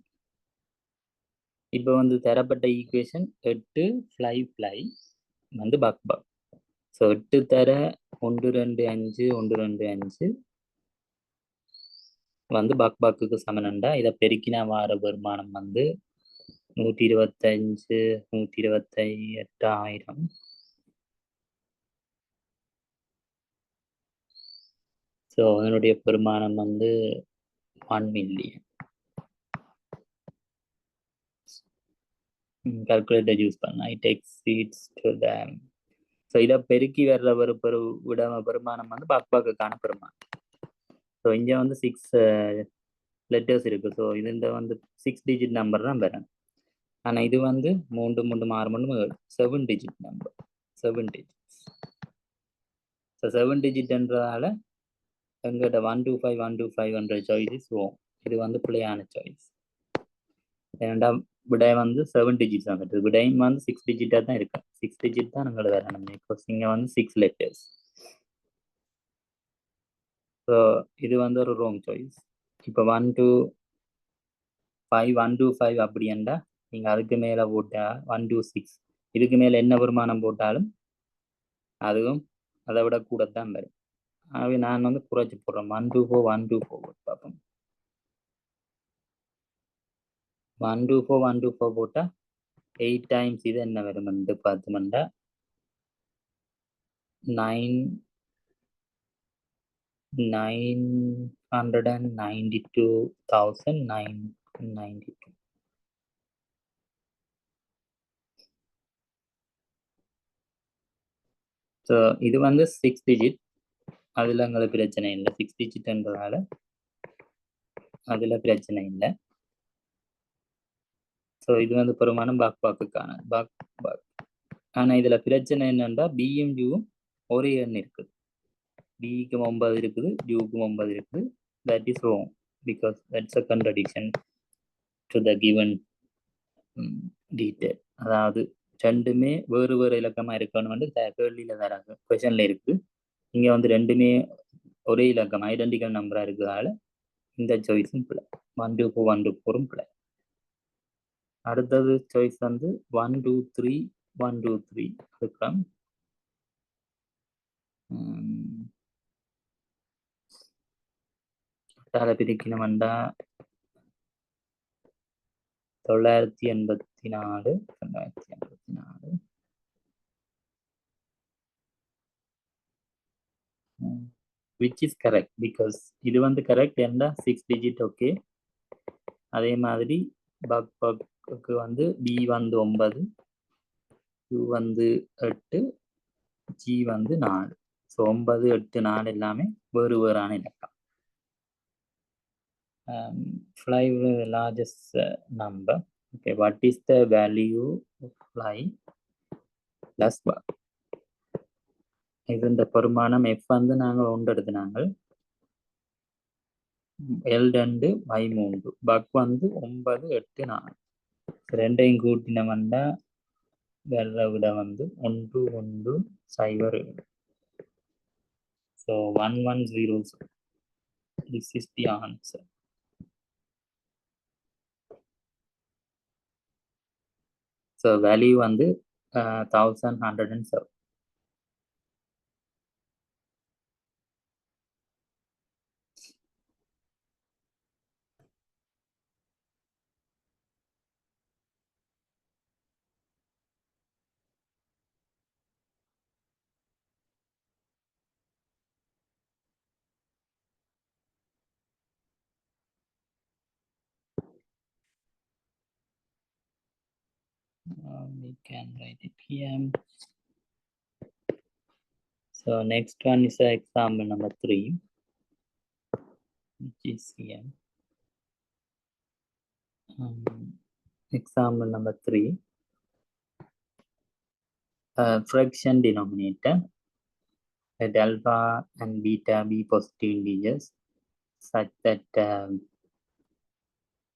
இப்போ வந்து தரப்பட்ட ஈக்குவேஷன் 8 fly வந்து பக். ஸோ 8 தர 1 2 5 1 2 5 வந்து பக்குக்கு சமனண்டா. இதை பெருக்கினா வார வருமானம் வந்து 125 128,000. ஸோ அதனுடைய பெருமானம் வந்து 1 million. கால்குலேட்டர் யூஸ் பண்ணா it exceeds to the so இதை பெருக்கி வர்ற ஒரு பெருமானம் வந்து பாக்பாக்குக்கான பெருமானம். ஸோ இங்கே வந்து 6 லெட்டர்ஸ் இருக்கு. ஸோ இது இந்த வந்து 6 டிஜிட் நம்பர் தான் வரும். ஆனால் இது வந்து 3 3 6 3 7 டிஜிட் நம்பர், 7 டிஜிட்ஸ். ஸோ 7 டிஜிட்ன்றதால எங்கிட்ட 125 125 சாய்ஸ் ரோங். இது வந்து பிள்ளையான சாய்ஸ். இரண்டாம் விடை வந்து 7 டிஜிட்ஸ் வந்துட்டு, விடையும் வந்து 6 டிஜிட்டாக தான் இருக்கு. 6 டிஜிட் தான் எங்களை வரணும். பிகாஸ் இங்கே வந்து 6 லெட்டர்ஸ். ஸோ இது வந்து ஒரு ரோங் சாய்ஸ். இப்போ 1 to 5 1 to 5 அப்படின்னா நீங்கள் அதுக்கு மேலே போட்டால் 1 to 6 இதுக்கு மேலே என்ன வருமானம் போட்டாலும் அதுவும் அதை விட கூட தான் வரும். ஆகவே நான் வந்து குறைச்சி போடுறேன். 1 to 4 1 to 4 போட்டு பார்ப்போம். 1 to 4 1 to 4 போட்டால் 8 டைம்ஸ் இது என்ன வரும் வந்து பார்த்தோம்னா 992,992. ஸோ இது வந்து 6 டிஜிட். அதில் எங்களுக்கு பிரச்சனை இல்லை. 6 டிஜிட்ன்றதால அதில் பிரச்சனை இல்லை. ஸோ இது வந்து பெருமானம் பாக்பாக்குக்கான பாக். ஆனால் இதில் பிரச்சனை என்னன்னா பியும் யூவும் ஒரே எண் இருக்குது. பிக்கு 9 இருக்குது, யூக்கு 9 இருக்குது. That is wrong because that's a contradiction to the given detail. அதாவது ரெண்டுமே வேறு வேறு இலக்கமாக இருக்கணும் வந்து கேள்வியில் தராங்க, கொஷனில் இருக்குது. இங்கே வந்து ரெண்டுமே ஒரே இலக்கம் ஐடென்டிக்கல் நம்பராக இருக்கிறதால இந்த சாய்ஸும் பிள்ளை. 1 to 4 1 to 4 பிள்ளை. அடுத்தது சாய்ஸ் வந்து 1 2 3 1 2 3 அதுக்கப்புறம் பிரிக்கணும்டா 984 984 which is correct because இது வந்து கரெக்ட். ஏன்னா 6 டிஜிட் ஓகே. அதே மாதிரி பக்கு வந்து பி வந்து 9, யூ வந்து 8, ஜி வந்து 4. ஸோ 9 8 4 எல்லாமே வேறு வேறான இலக்கம். 5 largest number. Okay, what is the value of 5 plus 1? இது இந்த பெருமானம் எஃப் வந்து நாங்கள் ஒன்று எடுத்துனாங்க. L2 Y3 பக் வந்து 9 8 4 ரெண்டையும் கூட்டினவன்டா வெள்ள விட வந்து 1 1 0 7. So 110. This is the answer. So value வந்து 1107. We can write it here. So next one is example number 3, which is here. Example number 3. Fraction denominator. Let alpha and beta be positive integers such that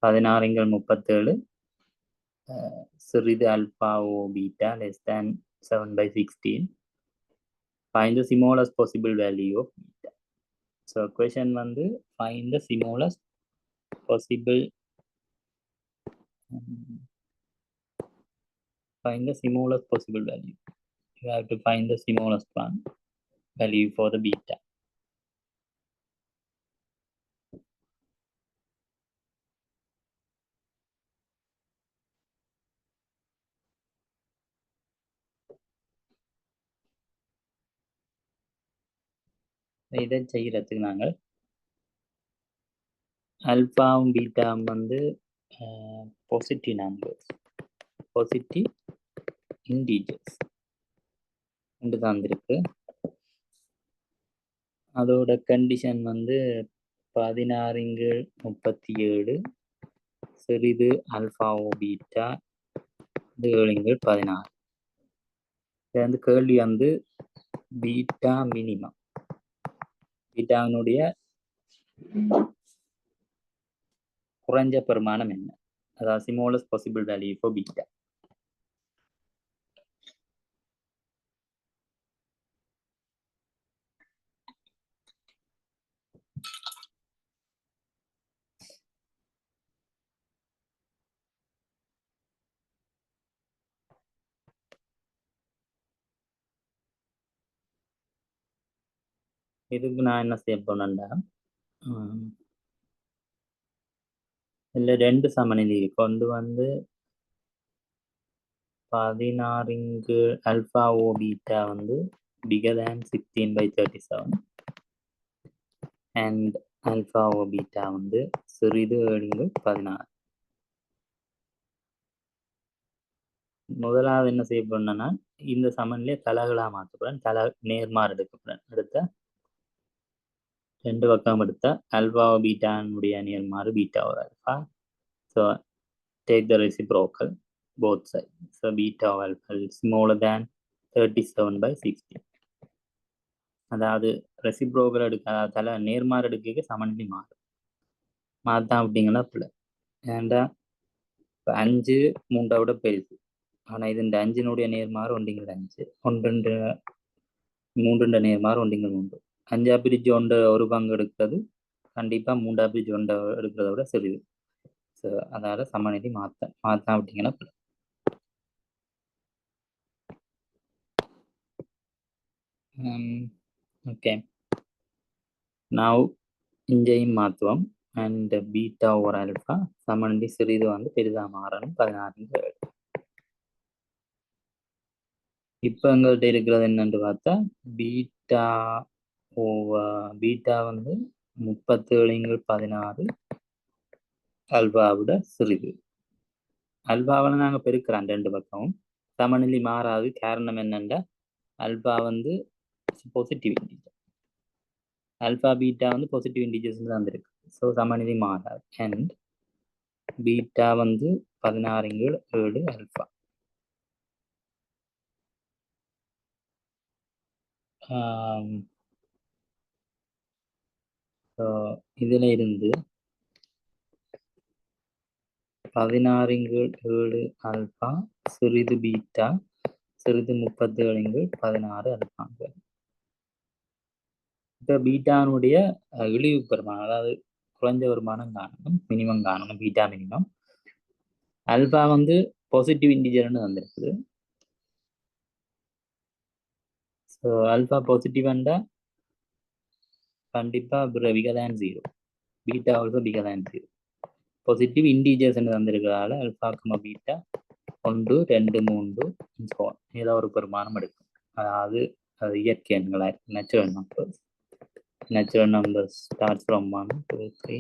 16 சிறிது alpha or beta less than 7/16. Find the smallest possible value of beta. So question வந்து find the smallest possible value. You have to find the smallest one value for the beta. இதை செய்யறதுக்கு நாங்கள் ஆல்பாவும் பீட்டாவும் வந்து positive numbers, positive integers. ரெண்டு தந்திருக்கு. அதோட condition வந்து 16:37 சிறிது ஆல்பாவோ beta 7:16. இது வந்து கேள்வி வந்து பீட்டா மினிமம், பீட்டாவினுடைய குறைஞ்ச பெருமானம் என்ன, அதாவது smallest possible value for beta. இதுக்கு நான் என்ன செய்ய போனேன்டா, இதுல ரெண்டு சமநிலை கொண்டு வந்து 16 ஆல்பா ஓ பீட்டா வந்து bigger than 16/37 and ஆல்பா ஓ பீட்டா வந்து சிறிது 7/16. முதலாவது என்ன செய்ய போறேன்னா, இந்த சமநிலையை தலைகளா மாற்றப்படுறேன், தலை நேர்மாறு எடுக்கப்படுறேன். எடுத்த ரெண்டு பக்கம் எடுத்த ஆல்பா பீட்டானுடைய நேர்மாறு பீட்டா ஒரு alpha. So take the reciprocal both sides. So beta of alpha is smaller than 37/60. அதாவது ரெசிப்ரோக்கல் எடுக்க தலை நேர்மாறு எடுக்க சமநிலை மாத்தான் அப்படிங்கன்னா பிள்ளை. ஏன்டா இப்போ 5 3 விட பெருசு, ஆனால் இது இந்த 5னுடைய நேர்மாறு 1/5, 1 3 நேர்மாறு 1/3. 5 பிரிச்சு 1 ஒரு பங்கு எடுக்கிறது கண்டிப்பா 3 பிரிச்சு 1 எடுக்கிறத விட சிறிது. ஸோ அதால சமநிலை மாத்தான் அப்படிங்கன்னா பிள்ளை. ஓகே, நான் இங்கேயும் மாற்றுவோம். அண்ட் பீட்டா ஓவர் ஆல்பா சமநிலை சிறிது வந்து பெரிதாக மாறணும் 16. இப்போ எங்கள்கிட்ட இருக்கிறது என்னன்னு பார்த்தா பீட்டா பீட்டா வந்து 37/16 ஆல்பாவோட சிறிது. ஆல்பாவில் நாங்கள் பெருக்கிறோம் ரெண்டு பக்கமும், சமநிலை மாறாது. காரணம் என்னென்னா ஆல்பா வந்து பாசிட்டிவ் இன்டிஜர், ஆல்பா பீட்டா வந்து பாசிட்டிவ் இன்டிஜர்ஸ் தான் இருக்கு. ஸோ சமநிலை மாறாது. அண்ட் பீட்டா வந்து 16/7 ஆல்பா. இதுல இருந்து 16/7 ஆல்பா சிறிது பீட்டா சிறிது 37/16 ஆல்பாங்க. இப்போ பீட்டானுடைய இழிவு பெருமானம், அதாவது குறைஞ்ச வருமானம் காணணும், மினிமம் காணணும், பீட்டா மினிமம். ஆல்பா வந்து பாசிட்டிவ் இன்டிஜர்னு வந்திருக்குது. ஸோ ஆல்பா பாசிட்டிவ்ண்டா கண்டிப்பா bigger than 0, beta also bigger than 0. Positive integers வந்திருக்கிறதால ஆல்பா பீட்டா 1 2 3 ஏதோ ஒரு பெருமானம் எடுக்கும். அதாவது அது இயற்கை எண்களாக இருக்கு, natural numbers. Natural numbers start from 1 2 3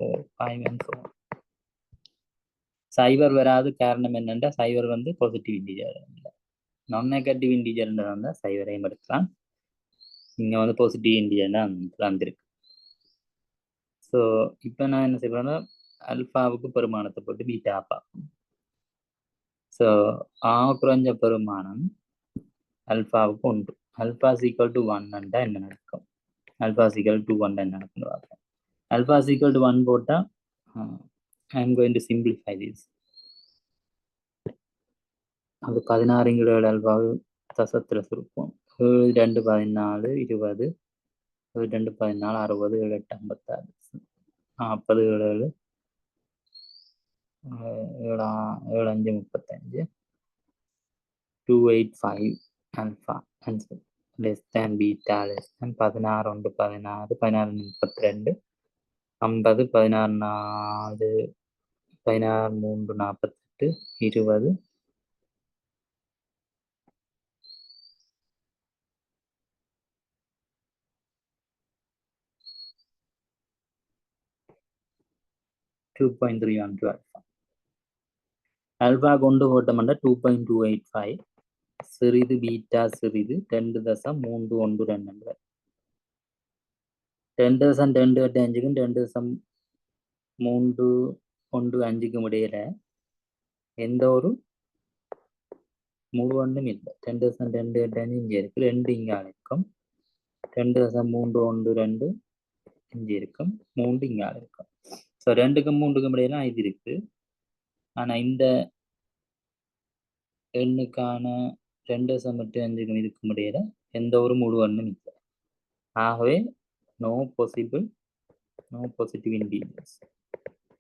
4 5 and so on. சைபர் வராது. காரணம் என்னென்னா சைபர் வந்து பாசிட்டிவ் இன்டிஜர் இல்லை, நான் நெகட்டிவ் இன்டிஜர் வந்தால் சைபரையும் எடுக்கலாம். இங்கே வந்து பாசிட்டிவ் இன்டிஜர் வந்திருக்கு. ஸோ இப்போ நான் என்ன செய்வேன்னா ஆல்பாவுக்கு பெருமானத்தை போட்டு பீட்டா பார்க்கணும். ஸோ குறைஞ்ச பெருமானம் ஆல்பாவுக்கு 1. ஆல்பா ஈக்குவல் டு 1 என்ன நடக்கும், ஆல்பா ஈக்குவல் டு 1 என்ன நடக்குன்னு பார்ப்பேன். ஆல்பா ஈக்குவல் டு 1 போட்டால் I am going to simplify this. அது 16 ஆல்பாவு தசத்தில் சுருப்போம். 7 2 14 20 2 14 60 7 8 56 40 7 7 5 35 285 alpha answer less than beta less than 16 1 16 16 32 50 16 4 16 3 48 20 2.312 alpha கொண்டு போட்டோம்னா 2.285 சிறிது பீட்டா சிறிது 2.312 2.285க்கும் 2.315க்கும் இடையில எந்த ஒரு முழு எண்ணும் இல்லை. 2.285 இங்கே இருக்கு, 2 இங்கே இருக்கும், 2.312 இங்கே இருக்கும், 3 இங்கே இருக்கும். ஸோ 2க்கும் 3க்கும் இடையில இது இருக்கு. ஆனா இந்த எண்ணுக்கான 2.85க்கும் இதுக்கும் இடையில எந்த ஒரு முழு எண்ணும் இல்லை. ஆகவே நோ பாசிட்டிவ் இன்டீஜர்ஸ்,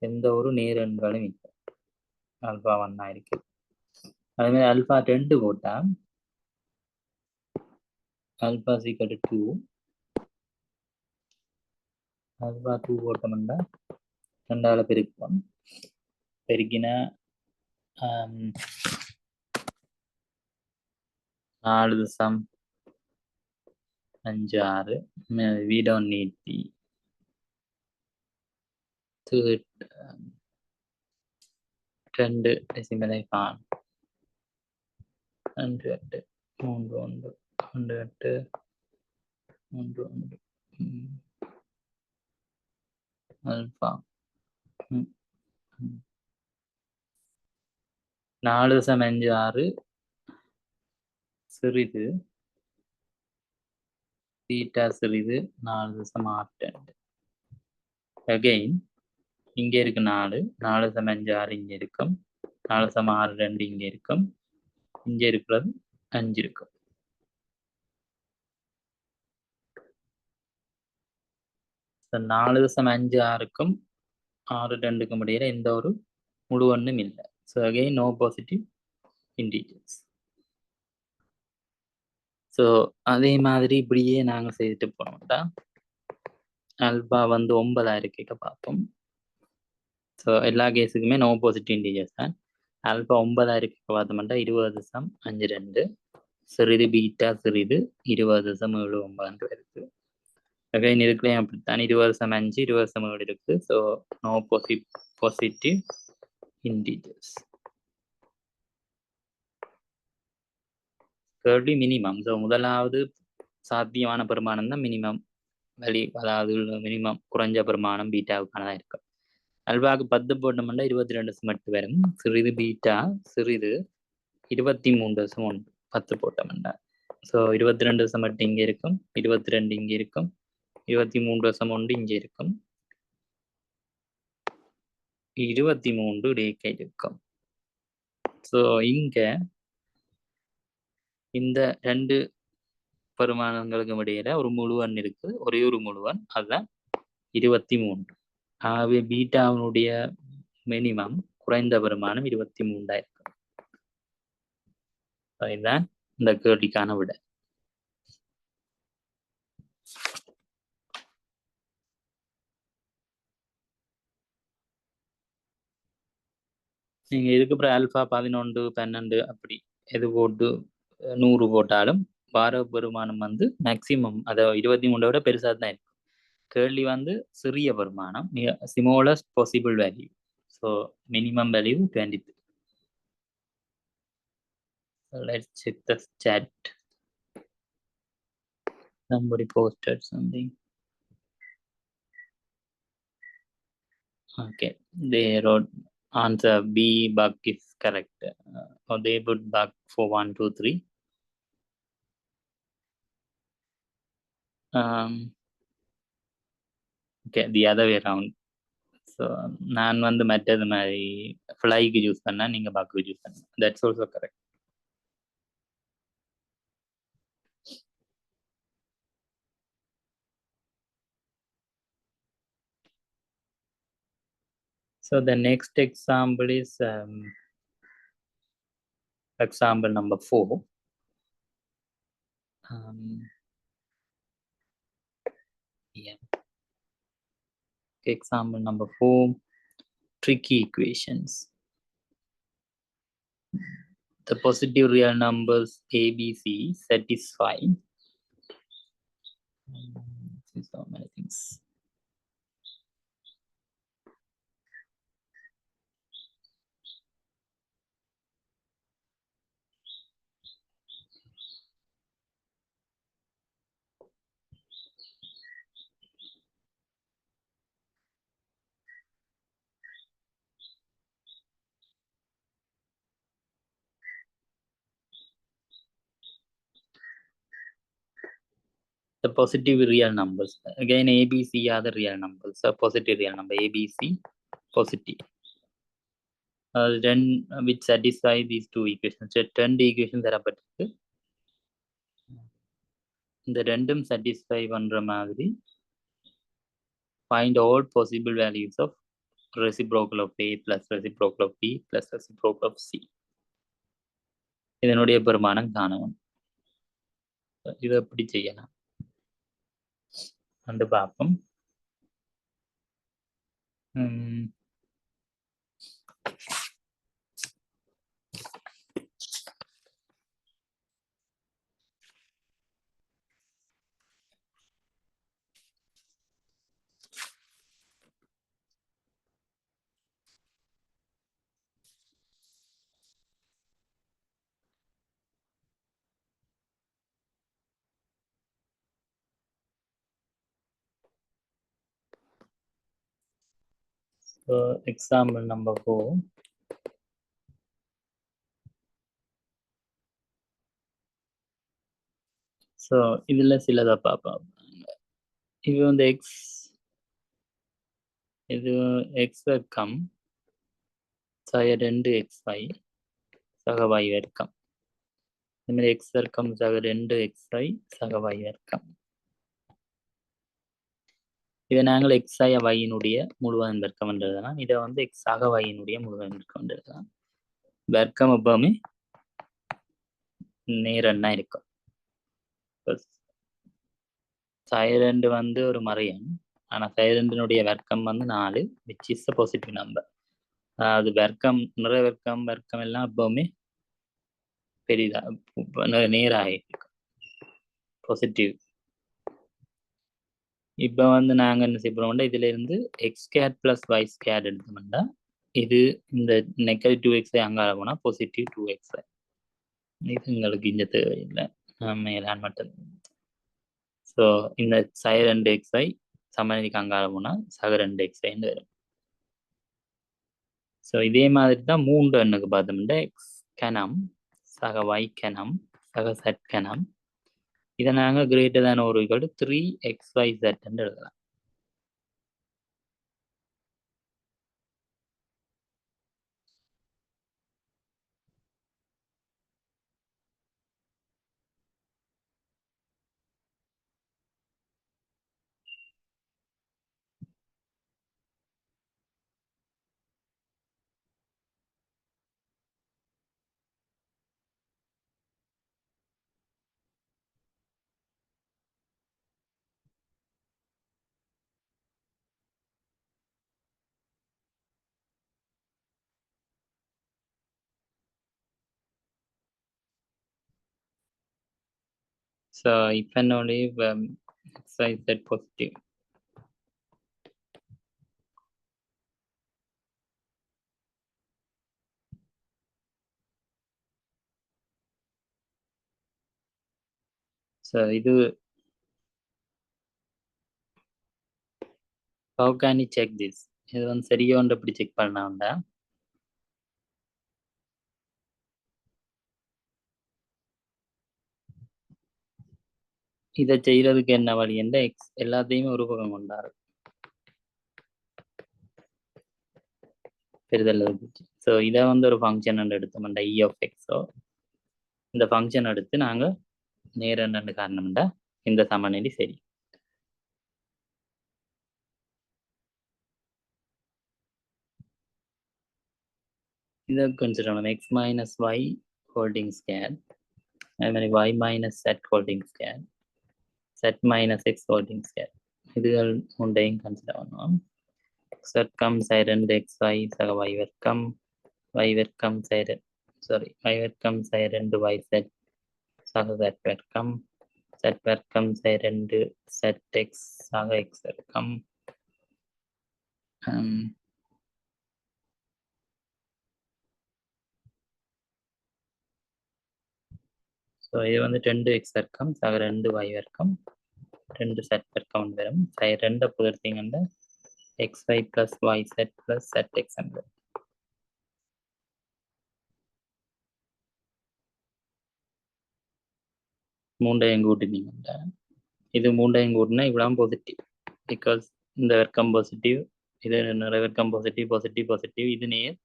எந்த ஒரு நேர் எண்களும் இல்லை. ஆல்பா 1 இருக்கு. அதே மாதிரி ஆல்பா 2 போட்டா ஆல்பா = 2, ஆல்பா 2 போட்டோம்னா 2ஆல பெருக்குவோம். பெருக்கினா 4.56. We don't need the third 2 decimal காணும். 2 3 1 3 1 ஆல்பா 4.56 சிறிது பீட்டா சிறிது 4.62. அகைன் இங்க இருக்கு 4.56 இங்க இருக்கும், 4.62 இங்க இருக்கும், இங்க இருக்கிறது 5 இருக்கும். So 4.56க்கும் 6.2க்கும் இடையில எந்த ஒரு முழு எண்ணும் இல்லை. So again no positive integers. So அதே மாதிரி இப்படியே நாங்கள் செய்துட்டு போனோம்டா ஆல்பா வந்து 9 இருக்க பார்ப்போம். ஸோ எல்லா கேஸுக்குமே நோ பாசிட்டிவ் இன்டீஜர்ஸ் தான். ஆல்பா 9 இருக்க பார்த்தோம்னா 20.52, சிறிது பீட்டா சிறிது 20.79 இருக்கு. அகைன் இதுக்குள்ளேயும் அப்படித்தான் 20.5 20.7 இருக்கு. So no positive integers. Thirdly minimum. So முதலாவது சாத்தியமான பெருமானம் தான் மினிமம் வேல்யூ, அதாவது மினிமம் குறைஞ்ச பெருமானம் பீட்டாவுக்கானதான் இருக்கும். அல்பாவுக்கு 10 போட்டோம்னா 22 வரும். சிறிது பீட்டா சிறிது 23.1 10 போட்டோம்னா. ஸோ 22 இங்கே இருக்கும், 22 இங்கே இருக்கும், 23.1 இங்கே இருக்கும், 23 டேக்கை இருக்கும். ஸோ இங்க இந்த 2 பெருமானங்களுக்கு இடையில ஒரு முழுவன் இருக்கு, ஒரே ஒரு முழுவன், அதுதான் 23. ஆகவே பீட்டாவினுடைய மினிமம் குறைந்த பெருமானம் 23 இருக்கும். இதுதான் இந்த கேள்விக்கான விட. நீங்க இதுக்கப்புறம் ஆல்பா 11 12 அப்படி எது போட்டு 100 போட்டாலும் வார பெருமானம் வந்து மேக்சிமம் அதை 23 விட பெருசா தான் இருக்கும். கேள்வி வந்து சிறிய பெருமானம், smallest possible value. So minimum value 23. So let's check the chat. Somebody posted something. Okay, they wrote answer B, bug is correct. Or they put bug for 1 2 3. Okay, the other way around. So நான் வந்து மற்றது மாதிரி ஃப்ளைக்கு use பண்ணேன், நீங்கள் பக்கு use பண்ணுங்க. That's also correct. So the next example is example number 4. Yeah. Example number 4, tricky equations. The positive real numbers A, B, C satisfy so many things. positive real numbers. Again, A, B, C are the real numbers. So positive real number A, B, C, positive. Then which satisfy these two equations. So 10 equations தரப்பட்டிருக்கு. இந்த ரெண்டும் satisfy பண்ற மாதிரி find all possible values of reciprocal of A plus reciprocal of B plus reciprocal of C. இதனுடைய பெருமானம் காணவும். இதை எப்படி செய்யலாம் வந்து பார்ப்போம். So example number 4. So இதுல சிலதை பார்ப்போம். இது வந்து x, இது x வர்க்கம் சக 2xy சக y வர்க்கம். இந்த மாதிரி x வர்க்கம் சக 2xy சக y வர்க்கம். இதை நாங்கள் xi y-னுடைய முழுவதன் வர்க்கம் என்றதுதான். இதை வந்து x சக y-னுடைய முழுவதன் வர்க்கம் என்றதுதான். வர்க்கம் எப்பவுமே நேரன்னா இருக்கும். சைரண்டு வந்து ஒரு மறையன், ஆனா சைரண்டினுடைய வர்க்கம் வந்து 4, which is a positive number. அது வர்க்கம் நிறைய வர்க்கம் எல்லாம் எப்பவுமே பெரிதா நேராக இருக்கும், பாசிட்டிவ். இப்போ வந்து நாங்க என்ன செய்யறோம்னா இதுல இருந்து x square plus y square எடுத்தோம்னா இது இந்த நெகட்டிவ் 2x அங்கால போனா பாசிட்டிவ் 2x. இது உங்களுக்கு இங்க தேவையில்லை, மேலான் மட்டும். ஸோ இந்த சை 2xy சமநிலைக்கு அங்கால போனா சக 2xy வரும். ஸோ இதே மாதிரி தான் 3 எண்ணுக்கு பார்த்தோம்னா எக்ஸ் கனம் சக ஒய் கனம் சக செட் கனம். இதை நாங்கள் கிரேட்டர் தேன் ஒரு ஈக்குவல் டு 3xyz எழுதலாம். So if and only xyz positive. So இது how can you check this? இது வந்து சரியோன்னு எப்படி செக் பண்ணாண்டா, இதை செய்யறதுக்கு என்ன வழி என்ற எக்ஸ் எல்லாத்தையுமே ஒரு பக்கம் கொண்டாரு பெரிதல். ஸோ இதை வந்து ஒரு ஃபங்க்ஷன் எடுத்தோம்டா இ ஆஃப் எக்ஸோ, இந்த ஃபங்க்ஷன் எடுத்து நாங்கள் நேர என்னென்னு காரணம்டா இந்த சமநிலை சரி. இதை கன்சிடர் பண்ணணும். X minus y holding square, அது மாதிரி y minus z holding square, z minus x holding square, இதுகள் மூன்றையும் கன்சிடர் பண்ணுவோம். எக்ஸ் வர்க்கம் சை 2xy சக ஒய் வர்க்கம், ஒய் வர்க்கம் சை ஒய் வர்க்கம் சை 2y செட் சக செட் வர்க்கம், செட் வர்க்கம் சை 2 செட் எக்ஸ் சக எக்ஸ் வர்க்கம். ஸோ இது வந்து 2x வர்க்கம் சக 2y வர்க்கம் 2 செட் வர்க்கம் வரும். சை 2 புதர்த்திங்கண்ட xy plus y set plus set x என்று மூன்றையும் கூட்டினீங்கண்டா இது மூண்டையும் கூட்டினா இவ்வளவு பாசிட்டிவ், பிகாஸ் இந்த வர்க்கம் பாசிட்டிவ், இது நிறைவர்க்கம் பாசிட்டிவ் பாசிட்டிவ் பாசிட்டிவ், இது நேர்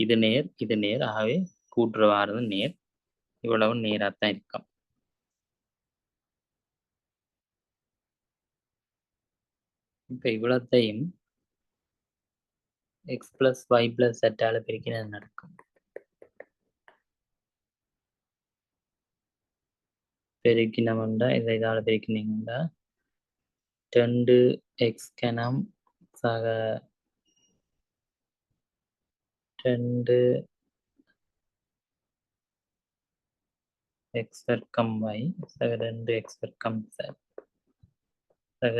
இது நேர் இது நேர், ஆகவே கூட்டுற வாரது நேர், இவ்வளவு நேராகத்தான் இருக்கும். இப்போ இவ்வளத்தையும் எக்ஸ் பிளஸ் ஒய் பிளஸ் செட்டால பிரிக்கிறது நடக்கும். பெருக்கினோம்னா இதை இதால் பெருக்கினீங்கன்னா 2x கனம் சக 2x வர்க்கம் y சக 2x வர்க்கம் z சக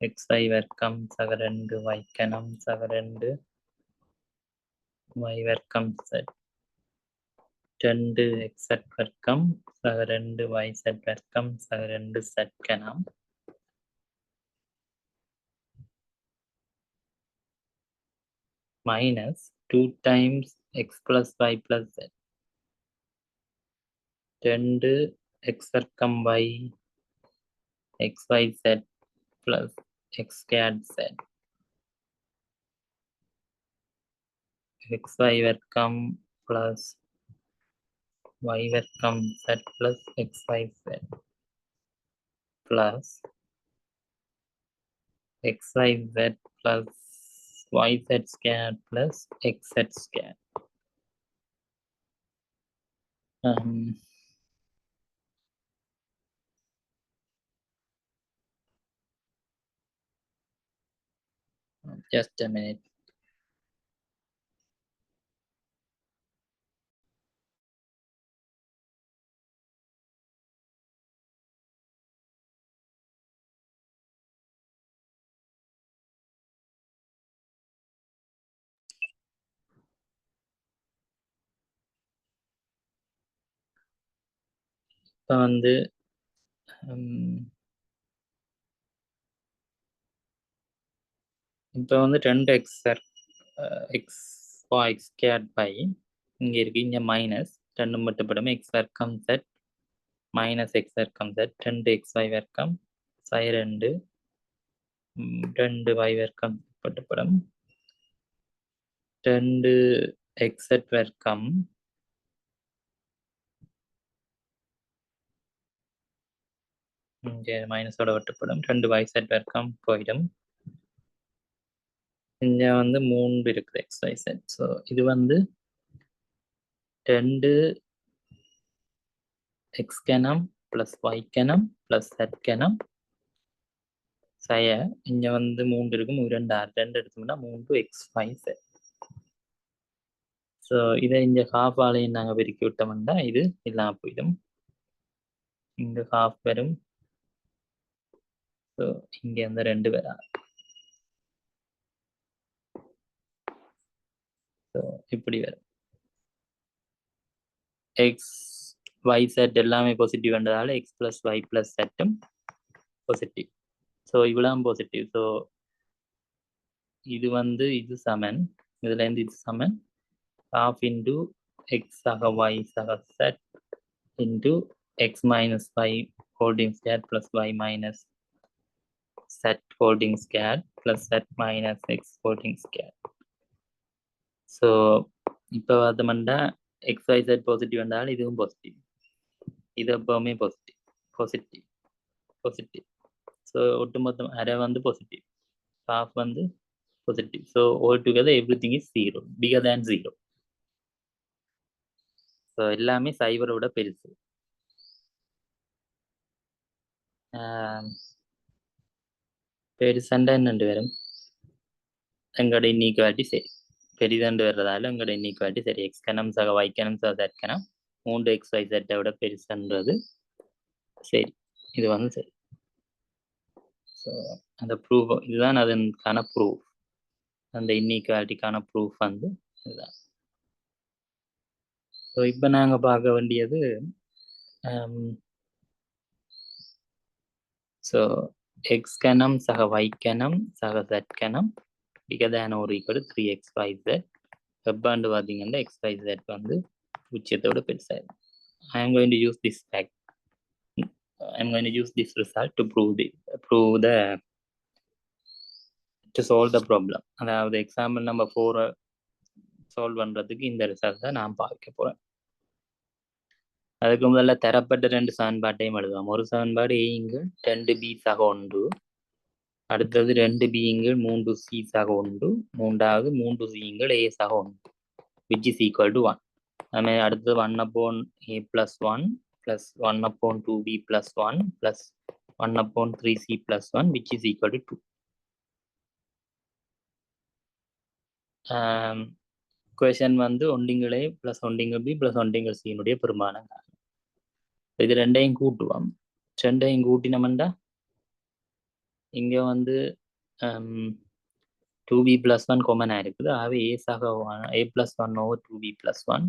2xy வர்க்கம் சக 2y கனம் சக 2y வர்க்கம் z 2x வர்க்கம் சக 2yz வர்க்கம் சக 2z கனம் minus 2 times x plus y plus z 2x வர்க்கம் y xyz plus x squared z xy வர்க்கம் plus y வர்க்கம் z plus xyz plus xyz plus yz squared plus xz squared. Just a minute. இப்போ வந்து இப்போ வந்து 2x x y squared by இங்கே இருக்கு, இங்கே மைனஸ் 2 மட்டுப்படும் x வர்க்கம் z மைனஸ் x வர்க்கம் z 2xy வர்க்கம் சை 2y வர்க்கம் பட்டுப்படும் 2xz வர்க்கம் இங்கே மைனஸோட வட்டுப்படும் 2yz வர்க்கம் போயிடும். இங்கே வந்து 3 இருக்குது xyz. ஸோ இது வந்து 2x கனம் ப்ளஸ் y கனம் ப்ளஸ் z கனம் சய இங்கே வந்து 3 இருக்கும், 2 எடுத்தோம்னா 3xyz. ஸோ இதை இந்த ஹாஃப் ஆலையும் நாங்கள் பெருக்கி விட்டோம்னா இது இல்லாமல் போயிடும், இங்கே ஹாஃப் வரும். ஸோ இங்கே வந்து 2 வராது. ஸோ இப்படி வரும். எக்ஸ் ஒய் செட் எல்லாமே பாசிட்டிவ் என்றதால எக்ஸ் பிளஸ் ஒய் பிளஸ் செட்டும் பாசிட்டிவ். ஸோ இவ்வளோ பாசிட்டிவ். ஸோ இது வந்து இது சமன், இதுலேருந்து இது சமன் half into x சக y சக z into x minus y holding square plus y minus z holding square plus z minus x holding square. So இப்போ பார்த்தோம்னா xyz பாசிட்டிவ் என்றால் இதுவும் பாசிட்டிவ், இது எப்பவுமே பாசிட்டிவ் பாசிட்டிவ் பாசிட்டிவ். ஸோ ஒட்டுமொத்தம் அரை வந்து பாசிட்டிவ், half வந்து positive. So all together everything is 0, bigger than 0. So எல்லாமே சைபரோட பெருசு. பெருசண்டா என்னண்டு வரும், எங்களோட இன்இக்வாலிட்டி சரி பெரிதண்டு வர்றதால எங்களோட இன்இக்வாலிட்டி சரி. எக்ஸ் கனம் சக ஒய் கனம் சக z கனம் 3xyz விட பெருசுன்றது சரி, இது வந்து சரி. ஸோ அந்த ப்ரூஃப் இதுதான், அதற்கான ப்ரூஃப், அந்த இன்இக்வாலிட்டிக்கான ப்ரூஃப் வந்து இதுதான். ஸோ இப்போ நாங்கள் பார்க்க வேண்டியது ஸோ எக்ஸ் கனம் சக ஒய் கனம் சக z கனம் bigger than or equal to 3xyz. வெப்பாண்டு பார்த்தீங்கன்னா xyz வந்து பூஜ்ஜியத்தோட பெருசாக. I am going to use this fact. I'm going to use this result to to solve the problem. அதாவது எக்ஸாம்பிள் நம்பர் 4 சால்வ் பண்றதுக்கு இந்த ரிசல்ட் தான் நான் பார்க்க போறேன். அதுக்கு முதல்ல தரப்பட்ட 2 சமன்பாட்டையும் எழுதுவோம். ஒரு சமன்பாடு a இங்கு 2b சக 1, அடுத்தது 2b இங்கு 3c சக 1, மூன்றாவது 3c இங்கு a சக 1, which is equal to 1. அதுமாதிரி அடுத்தது 1 upon a plus 1 plus 1 upon 2b plus 1 plus 1 upon 3c plus 1, which is equal to 2. Question வந்து ஒண்டிங்கள் a plus ஒண்டிங்கள் b plus ஒண்டிங்கள் c னுடைய பெருமானம். இது ரெண்டையும் கூட்டுவோம். ரெண்டையும் கூட்டினோம்னா இங்க வந்து 2b plus 1 காமனா இருக்குது. ஆகவே a சக a plus 1 over 2b plus 1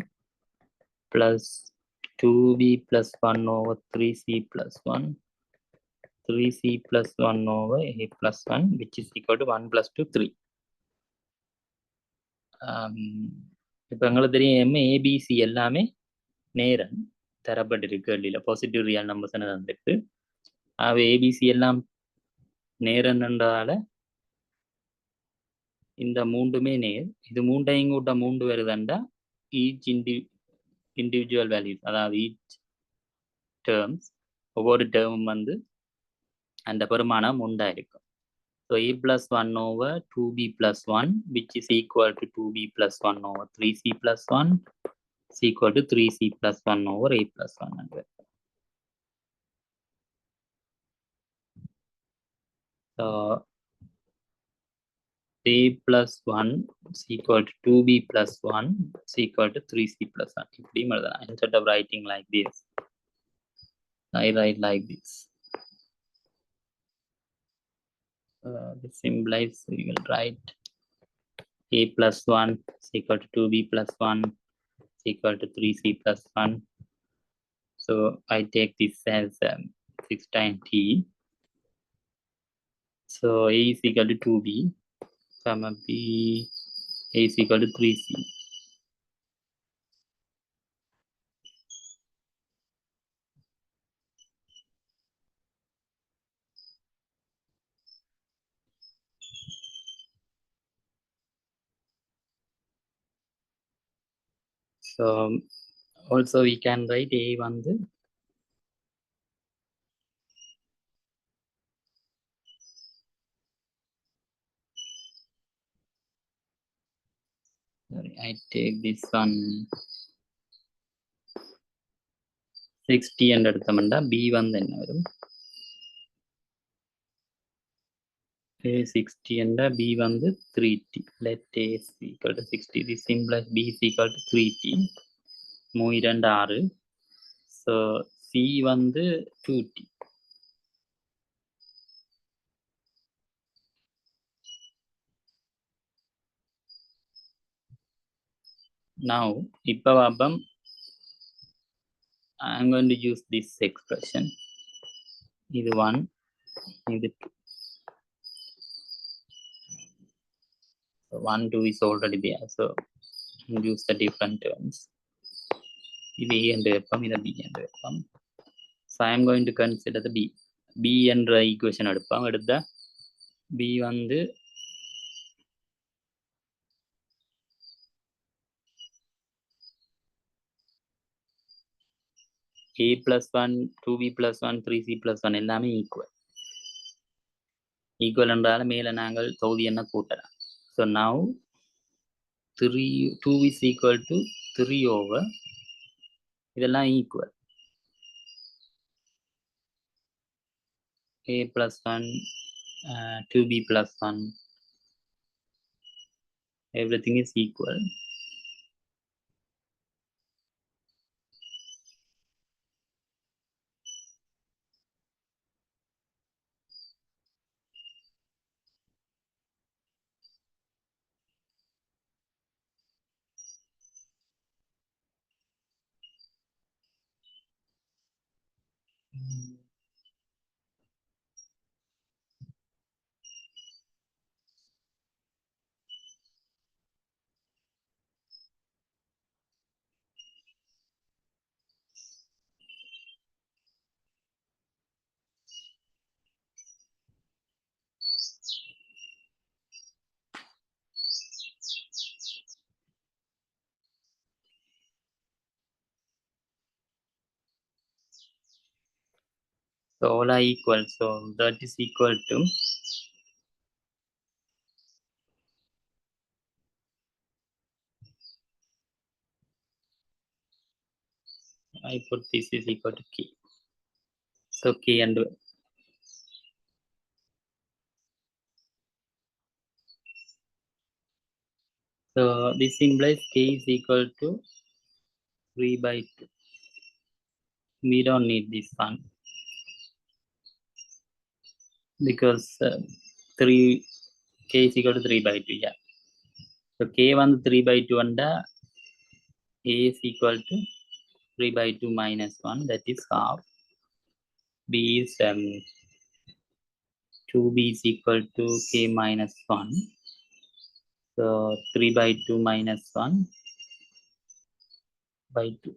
plus 2b plus 1 over 3c plus 1 3c plus 1 over a plus 1, which is equal to 1 plus 2 3. இப்போ எங்களுக்கு தெரியும் abc எல்லாமே நேரன் தரப்பட்டிருக்கு. இல்ல பாசிட்டிவ் ரியல் நம்பர்ஸ் தந்துருக்கு. ஆகவே ஏபிசி எல்லாம் நேரன் என்றால இந்த மூன்றுமே நேர். இது மூன்றையும் கூட்ட 3 வருதுண்டா ஈச் இண்டிவிஜுவல் வேல்யூஸ், அதாவது ஈச் டேர்ம்ஸ், ஒவ்வொரு டேர்மும் வந்து அந்த பெருமானம் உண்டா இருக்கும். So a plus 1 over 2b plus 1, which is equal to 2b plus 1 over 3c plus 1 is equal to 3c plus 1 over a plus 1. So a plus 1 is equal to 2b plus 1 is equal to 3c plus 1. Instead of writing like this, I write like this. This implies we will write a plus 1 is equal to 2b plus 1 is equal to 3c plus 1. So I take this as 6 times t. So a is equal to 2b, comma b, a is equal to 3c. So also we can write a வந்து I take this one 60 and எடுத்தோம்னா b வந்து என்ன வரும்? a 60 and b வந்து 3t. Let a is equal to 60. This implies b is equal to 3t. 3 2 6. So c வந்து 2t. Now இப்போ அப்பம் I'm going to use this expression. இது 1, இது 2. So 1 2 is already there, so use the different terms. இது a என்று வைப்போம், இது b என்று வைப்போம். So I am going to consider the b என்ற equation எடுப்போம். எடுத்த b வந்து a plus 1 2b plus 1 3c plus 1 எல்லாமே ஈக்குவல் என்றால மேல நாங்கள் தொகுதி என்ன கூட்டலாம். So now 2 is equal to 3 over இதெல்லாம் equal. a plus 1 2b plus 1 everything is equal. So all are equal. So that is equal to I put this is equal to k. So k and so this implies k is equal to 3 by 2. We don't need this one because 3 k is equal to 3 by 2. Yeah. So k வந்து 3 by 2 and a is equal to 3 by 2 minus 1, that is half. B is 2b is equal to k minus 1. So 3 by 2 minus 1 by 2,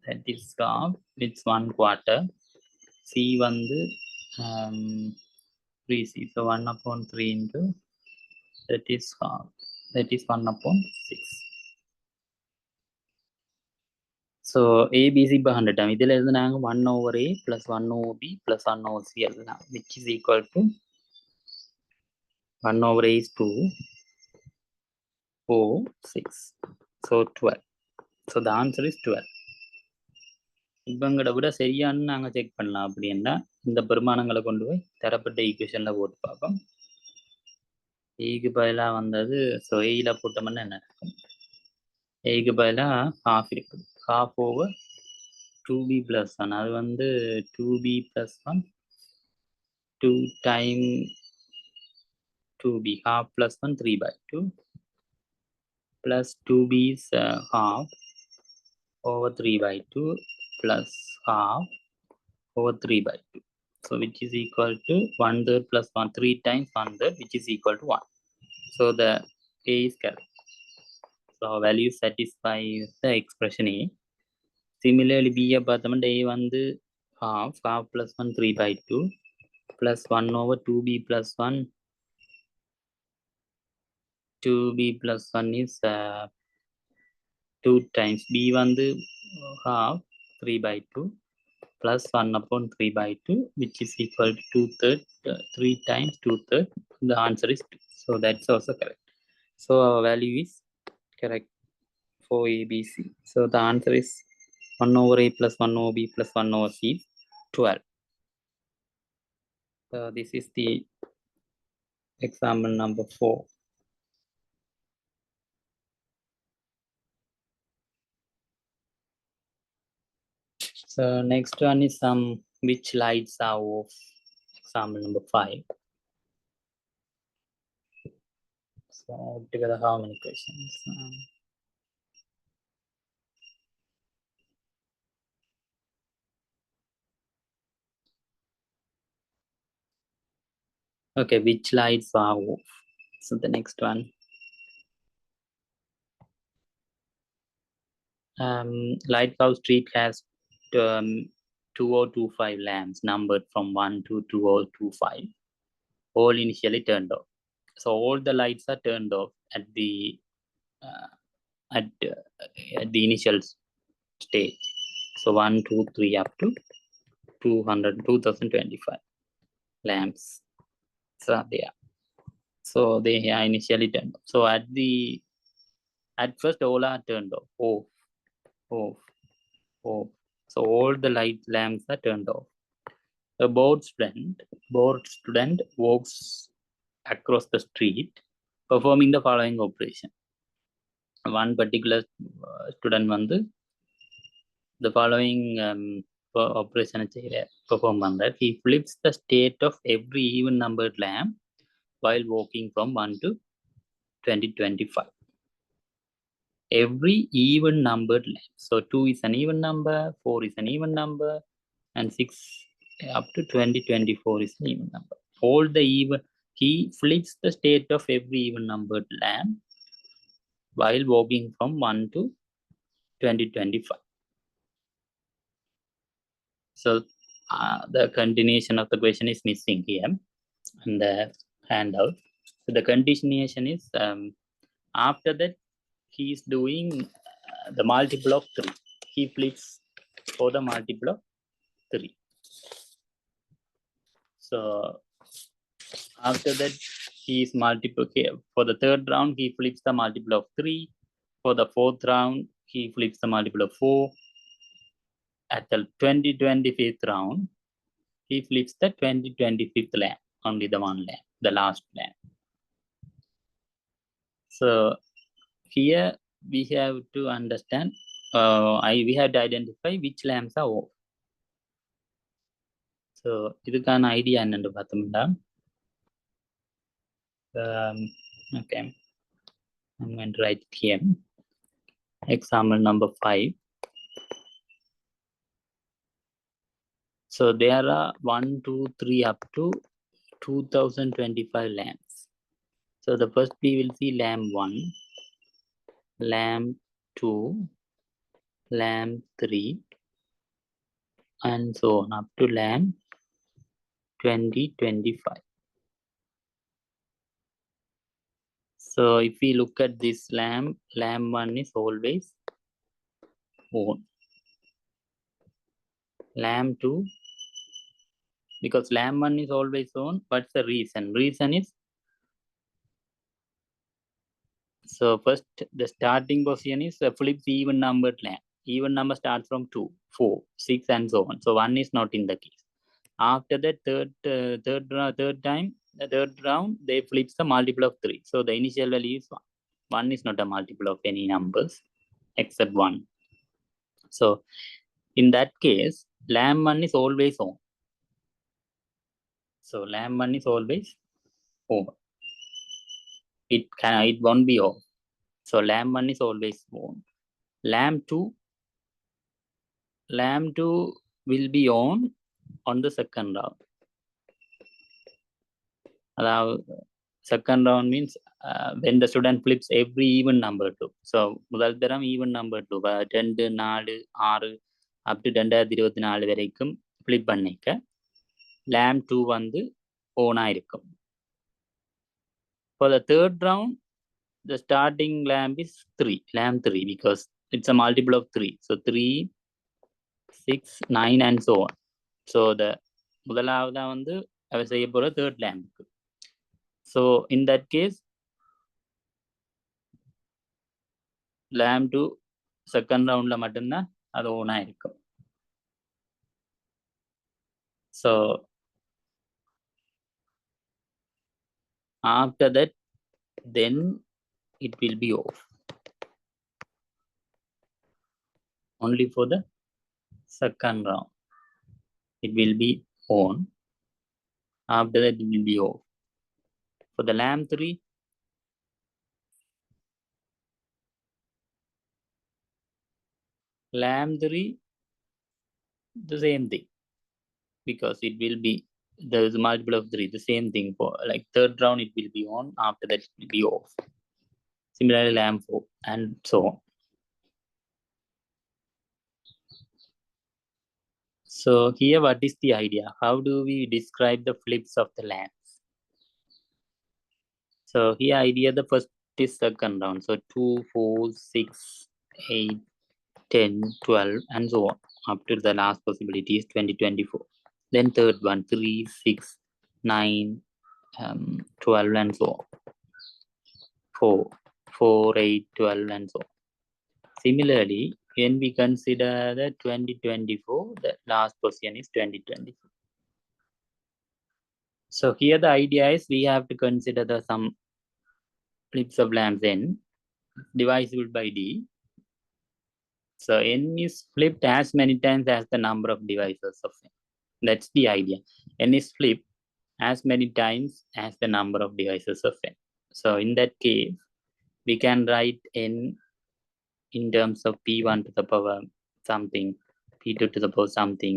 that is half. It's 1 quarter. C வந்து 3c. So 1 upon 3 into that is half. That is 1 upon 6. So A, B, C by 100 time. இதில் இருந்து நாங்கள் 1 over A plus 1 over B plus 1 over C எழுதலாம், which is equal to 1 over A is 2, 4, 6. So 12. So the answer is 12. இப்போ எங்கட விட சரியானு நாங்கள் check பண்ணலாம். அப்படின்னா இந்த பெருமானங்களை கொண்டு போய் தரப்பட்ட ஈக்குவேஷனில் போட்டு பார்ப்போம். ஏக்கு பதிலாக வந்தது. ஸோ ஏயில் போட்டோம்னா என்ன இருக்கும்? ஏக்கு பதிலாக ஹாஃப் இருக்குது. Half over 2b plus 1. அது வந்து 2b plus 1 2 time 2b, half plus 1 3 by 2 plus 2b is half over 3 by 2 plus half over 3 by 2. So which is equal to 1/3 plus 1, 3 times 1/3, which is equal to 1. So the A is correct. So value satisfies the expression A. Similarly B apartment A வந்து half plus 1 3 by 2 plus 1 over 2b plus 1. 2b plus 1 is 2 times b வந்து half 3 by 2 plus 1 upon 3 by 2, which is equal to 2/3. 3 times 2/3. The answer is 2. So that's also correct. So our value is correct for A, B, C. So the answer is 1 over A plus 1 over B plus 1 over C, 12. So this is the example number 4. So next one is which lights are off. Example number 5. So together how many questions? Okay, which lights are off? So the next one. Lighthouse Street has 2025 lamps numbered from 1 to 2025, all initially turned off. So all the lights are turned off at the initial stage. So 1, 2, 3 up to 2025 lamps. So there. So they are initially turned off. So at first all are turned off. Off. So all the lamps are turned off. A bored student walks across the street performing the following operation. One particular student வந்து the following operation perform பண்றார். He flips the state of every even numbered lamp while walking from 1 to 2025. Every even numbered lamp. So 2 is an even number, 4 is an even number, and 6 up to 2024 is an even number. All the even, he flips the state of every even numbered lamp while walking from 1 to 2025. So the continuation of the question is missing here in the handout. So the continuation is after that he is doing the multiple of 3. He flips for the multiple of 3. So after that, he is multiple. For the third round, he flips the multiple of 3. For the fourth round, he flips the multiple of 4. At the 25th round, he flips the 25th lamb, only the one lamb, the last lamb. So here we have to understand, we have to identify which lambs are off. So இதுக்கான idea என்னன்னு பார்த்தோம்னா, okay, I'm going to write it here. Example number 5. So there are 1, 2, 3 up to 2025 lambs. So the first we will see lamb 1, lamb 2, lamb 3, and so on up to lamb 2025. So if we look at this lamb 1 is always on. Lamb 2, because lamb 1 is always on, what's the reason? Reason is, so first the starting position is flips even numbered lamb. Even number starts from 2, 4, 6 and so on. So 1 is not in the case. After that third round, they flips the multiple of 3. So the initial value is 1. 1 is not a multiple of any numbers except 1. So in that case, lamb 1 is always on. So lamb 1 is always on. It won't be off. So lamb 1 is always on. Lamb 2 will be on the second round. Second round means when the student flips every even number 2. So முதல் தரம் even number 2, 2, 4, 6 up to 2024 வரைக்கும் flip பண்ணிக்க lamb 2 வந்து on இருக்கும். For the third round, the starting lamb is 3, lamb 3, because it's a multiple of 3. So 3, 6, 9 and so on. So the முதலாவதா வந்து அவ செய்ய போற third lamb. So in that case, lamb 2 second roundல மட்டும்தான் அது ஓனா இருக்கும். So after that, then it will be off. Only for the second round, it will be on. After that, it will be off. For the lamb 3, the same thing, because it will be, there is a multiple of 3, the same thing. For like third round, it will be on. After that, it will be off. Similarly, lamb 4 and so on. So here, what is the idea? How do we describe the flips of the lambs? So here idea, the first is second round. So 2, 4, 6, 8, 10, 12 and so on up to the last possibility is 2024. Then third one, 3, 6, 9, 12 and so on. 4, 8, 12 and so on. Similarly, when we consider the 2024, the last position is 2024. So here the idea is we have to consider the some flips of lambs n divisible by d. So n is flipped as many times as the number of divisors of n. That's the idea. N is flipped as many times as the number of divisors of n. So in that case, we can write n in terms of p1 to the power something, p2 to the power something,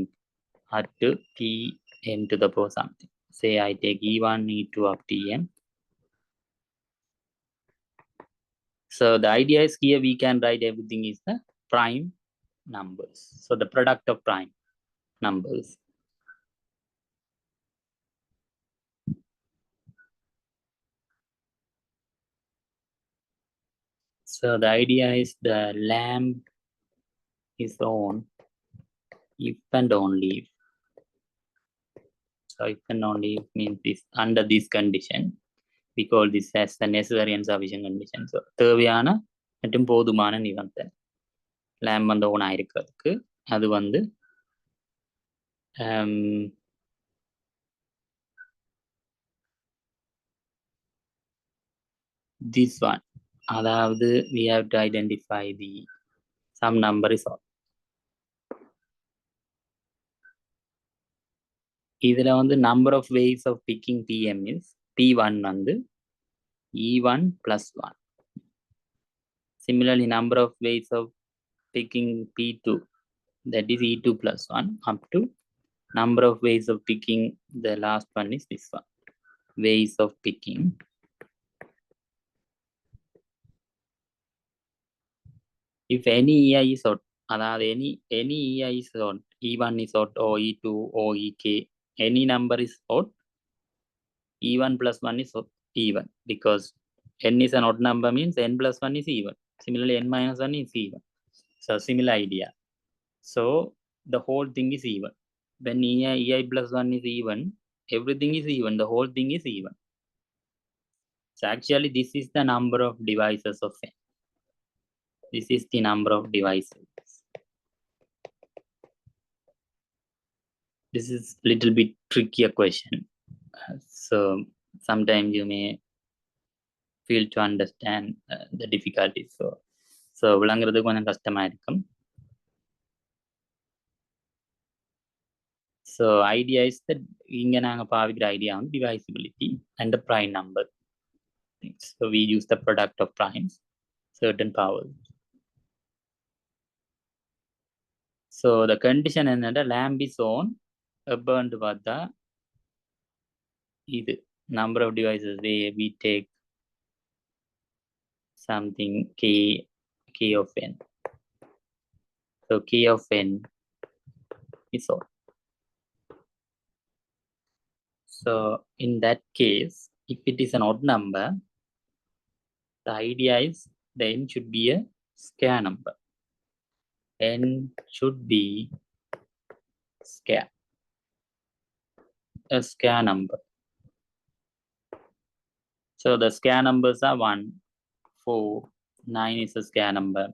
up to pn to the power something. Say I take e1, e2 up to en. So the idea is here we can write everything is the prime numbers. So the product of prime numbers. So the idea is the lamb is on if and only if. So if and only means this under this condition, we call this as the necessary and sufficient condition. So தேவையான மற்றும் போதுமான நிபந்தனை lamp வந்து on ஆயிருக்கிறதுக்கு அது வந்து this one, அதாவது we have to identify the some number is odd. இதுல வந்து number of ways of picking Pm is P1 வந்து E1 plus 1. Similarly, number of ways of picking P2, that is E2 plus 1, up to number of ways of picking the last one is this one. Ways of picking if any EI is odd, அதாவது any EI is odd, E1 is odd or E2 or EK, any number is odd, E1 plus 1 is odd, even, because n is an odd number means n plus 1 is even. Similarly, n minus 1 is even. So similar idea. So the whole thing is even. When EI plus 1 is even, everything is even, the whole thing is even. So actually this is the number of devices of n. This is the number of devices. This is little bit trickier question. So sometimes you may feel to understand the difficulties. So விளங்குறது கொஞ்சம் கஷ்டமா இருக்கும். So idea is that இங்க நாங்க பாவிக்கிற idea on divisibility and the prime number. So we use the product of primes, certain powers. So the condition என்னன்னா lamp is on above பார்த்தா இது number of devices we take something k of n. So k of n is on. So in that case, if it is an odd number, the idea is the n should be a square number. N should be square, a square number. So the square numbers are 1, 4, 9 is a square number,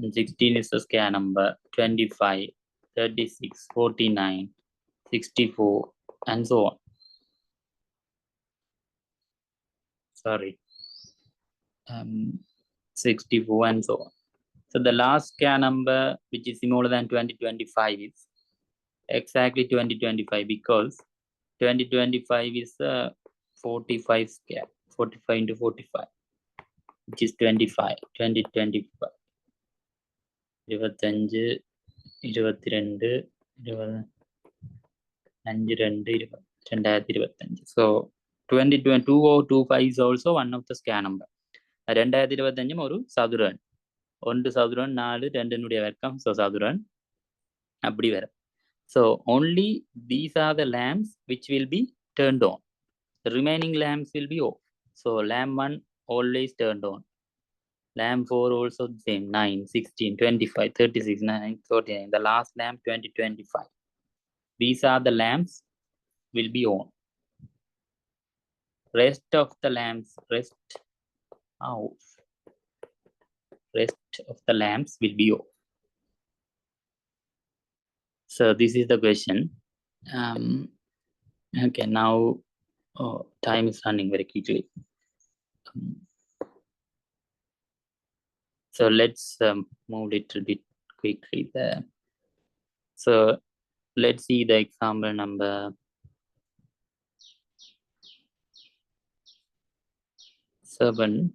16 is a square number, 25, 36, 49, 64, and so on. Sorry, 64 and so on. So the last square number which is smaller than 2025 is exactly 2025, because 2025 is 45 square, 45 into 45, which is 25, 2025. 25, 22, 2025. So 2025 is also one of the square number. 2025 ஒரு சதுரன், 1 சதுரன் 4 2 வர்க்கம், so சதுரன் அப்படி வரும். So only these are the lamps which will be turned on. The remaining lamps will be off. So lamp 1 always turned on. Lamp 4 also the same, 9, 16, 25, 36, 9, 39. The last lamp 2025. These are the lamps will be on. Rest of the lamps rest off. Rest of the lamps will be off. So this is the question. Okay, now time is running very quickly. So let's move a little bit quickly there. So let's see the example number 7.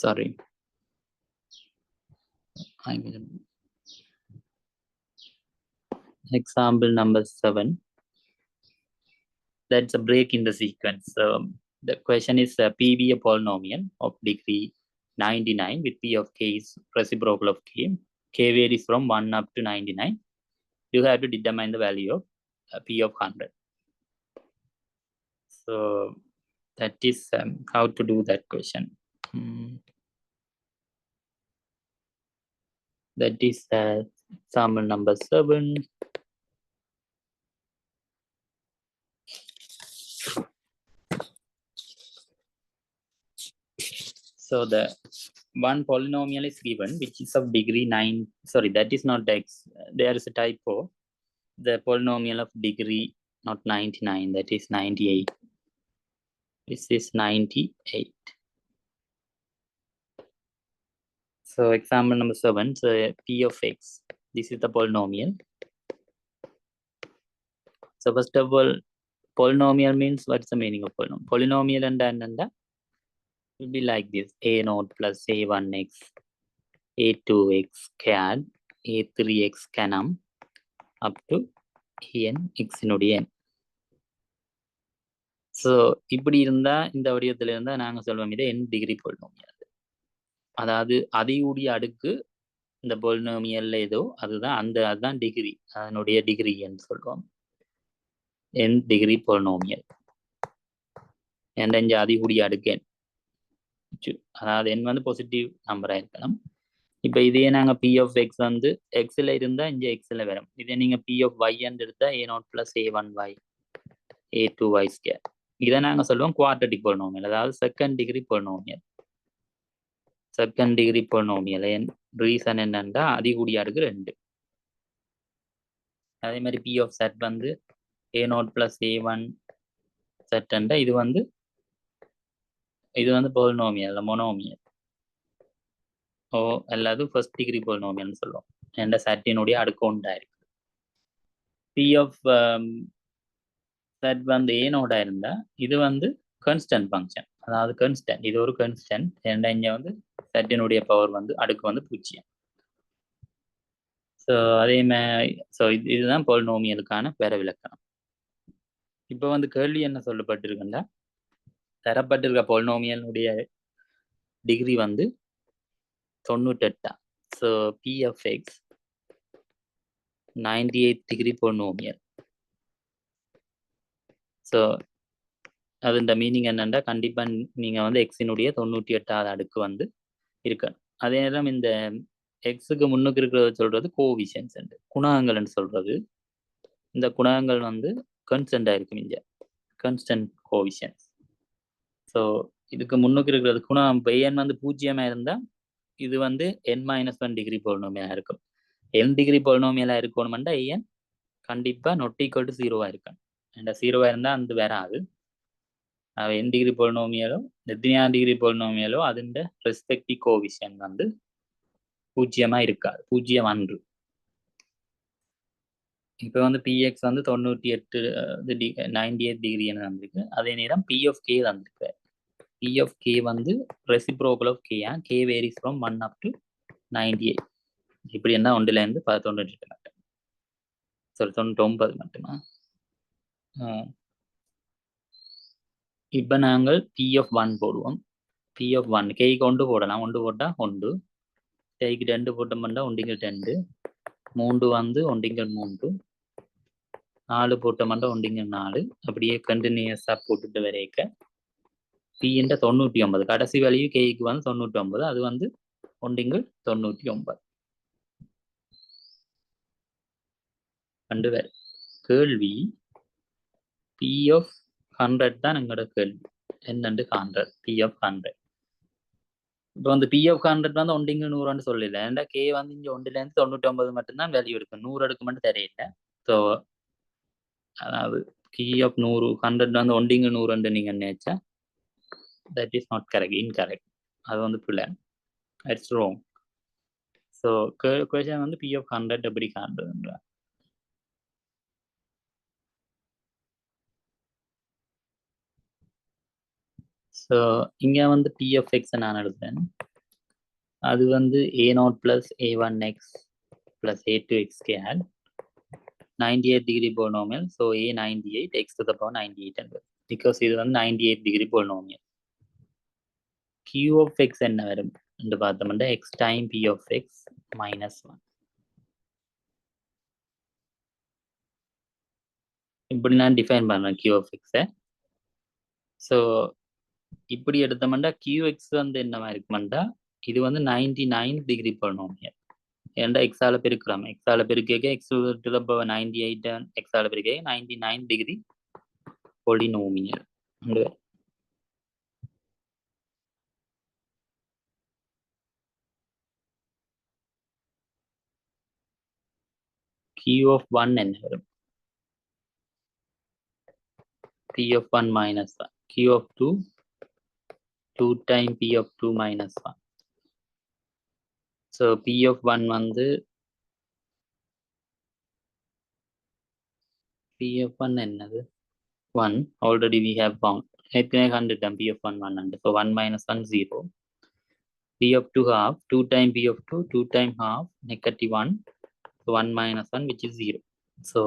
Sorry, I will. Example number 7. That's a break in the sequence. The question is P be a polynomial of degree 99 with P of k is reciprocal of k. K varies from 1 up to 99. You have to determine the value of P of 100. So that is how to do that question. That is example number 7. So the one polynomial is given which is of degree 9. Sorry, that is not x. There is a typo. The polynomial of degree not 99, that is 98. This is 98. So example number 7. So p of x. This is the polynomial. So first of all, polynomial means what's the meaning of polynomial? Polynomial and will be like this: a0 plus a1x, a2x CAD, a3x canum up to n x இனுடைய n. So இப்படி இருந்தா இந்த வடிவத்தில் இருந்தா நாங்கள் சொல்வோம் இதை n degree polynomial. அதாவது அதிகூடிய அடுக்கு இந்த polynomial ஏதோ அதுதான் அதுதான் டிகிரி, அதனுடைய டிகிரி என்று சொல்வோம் n டிகிரி polynomial. என்ற இங்கே அதிகூடிய அடுக்கு n, அதாவது n வந்து பாசிட்டிவ் நம்பரா இருக்கணும். இப்போ இதே நாங்கள் பி ஆஃப் எக்ஸ் வந்து எக்ஸில் இருந்தால் இங்கே எக்ஸில் வரும். இதே நீங்கள் பி ஆஃப் ஒய்ன்னு எடுத்தால் a0 plus a1y a2y square. இதை நாங்கள் சொல்லுவோம் குவாட்ரட்டிக் polynomial, அதாவது second degree polynomial. Second degree polynomial reason என்னன்னா அதிகூடிய அடுக்கு 2. அதே மாதிரி பி ஆஃப் செட் வந்து a0 plus a1 செட், இது வந்து polynomial மோனோமியல் அல்லது ஃபர்ஸ்ட் டிகிரி polynomial சொல்லுவோம். என்ற செட்டினுடைய அடுக்கு ஒன்றா இருக்கு. பி ஆஃப் செட் வந்து ஏனோட இருந்தா இது வந்து கான்ஸ்டன்ட் ஃபங்க்ஷன், அதாவது கான்ஸ்டன்ட், இது ஒரு கான்ஸ்டன்ட். ஏன்னா இங்க வந்து செட்டினுடைய பவர் வந்து அடுக்கு வந்து 0. ஸோ அதே மாதிரி இதுதான் polynomialக்கான வேற விளக்கம். இப்போ வந்து கேள்வி என்ன சொல்லப்பட்டிருக்குன்னா, தரப்பட்டிருக்க polynomialனுடைய டிகிரி வந்து 98. So P of X 98 degree polynomial. So அதுன்ற மீனிங் என்னென்னா கண்டிப்பாக நீங்கள் வந்து எக்ஸினுடைய 98வது அடுக்கு வந்து இருக்கணும். அதே நேரம் இந்த எக்ஸுக்கு முன்னுக்கு இருக்கிறத சொல்றது கோவிஷன்ஸ், குணகங்கள்னு சொல்றது. இந்த குணகங்கள் வந்து கான்ஸ்டன்டாக இருக்கும், இங்கே கான்ஸ்டன்ட் கோவிஷன்ஸ். ஸோ இதுக்கு முன்னுக்கு இருக்கிறது குணகம் n வந்து 0 இருந்தால் இது வந்து n-1 டிகிரி polynomial இருக்கும். n டிகிரி polynomial இருக்கணும்னா n கண்டிப்பாக not equal to 0 இருக்கணும். ஏன்னா 0 இருந்தால் அது வராது. n டிகிரி polynomial எத்தனையாம் டிகிரி polynomial அதுண்ட ரெஸ்பெக்டிவ் கோவிஷன் வந்து 0 இருக்காது, 0 1. இப்போ வந்து px வந்து 98 டிகிரி வந்திருக்கு. அதே நேரம் p of k வந்திருக்கு. p of k வந்து reciprocal of k, k varies from 1 up to 98. இப்படி என்ன 1லேருந்து 98 மட்டும், சாரி 99 மட்டுமா. இப்போ நாங்கள் p of 1 போடுவோம். p of 1 கேக்கு 1 போடலாம். 1 போட்டால் 1, கேக்கு 2 போட்டோம்னா 1 2, 3 வந்து 1 3, 4 போட்டோம்னா 1 4. அப்படியே கண்டினியூஸாக போட்டுட்டு வரைக்க p-ன்ற 99 கடைசி வேல்யூ கேக்கு வந்து 99, அது வந்து 1 99. கண்டு வேறு கேள்வி p of 100 தான் எங்களோட கேள்வி. என்னண்டு 100, p of 100. இப்போ வந்து p of 100 வந்து 1 100 சொல்லல. ஏன்னா k வந்து இங்கே 1லேருந்து 99 மட்டும்தான் வேல்யூ இருக்கு, 100 அடுக்கு மட்டும் தெரியல. ஸோ அதாவது p of 100 வந்து 1 100 நீங்கள் நினைச்சா that is not correct, incorrect. அது வந்து பிள்ளை, it's wrong. ஸோ கொஸ்டின் வந்து p of 100 எப்படி காண்றதுன்ற. ஸோ இங்கே வந்து p of x நான் எழுதுறேன். அது வந்து a0 plus a1x plus a2x squared 98 degree polynomial. So a 98 x to the power 98 because இது வந்து 98 degree polynomial. q of x என்ன வரும் என்று பார்த்தோம்னா x time p of x minus 1. இப்படி நான் டிஃபைன் பண்ணுறேன் q of x. ஸோ இப்படி எடுத்தோம்னா qx வந்து என்னவா இருக்குமெண்டா இது வந்து 99 டிகிரி polynomial. ஏன்டா எக்ஸால பெருக்கிறோம், எக்ஸால பெருக்க x to the power 98 எக்ஸால பெருக்க 99 டிகிரி polynomial. Q of 1 என்ன வரும்? P of 1 minus 1. Q of 2, 2 time P of 2 minus 1. So P of 1 வந்து P of 1 என்னது? 1. Already we have found. ஏற்கனவே கண்டுட்டோம் P of 1 1. So 1 minus 1 0. P of 2 half, 2 time P of 2, 2 time half, negative 1. So 1 minus 1, which is 0. So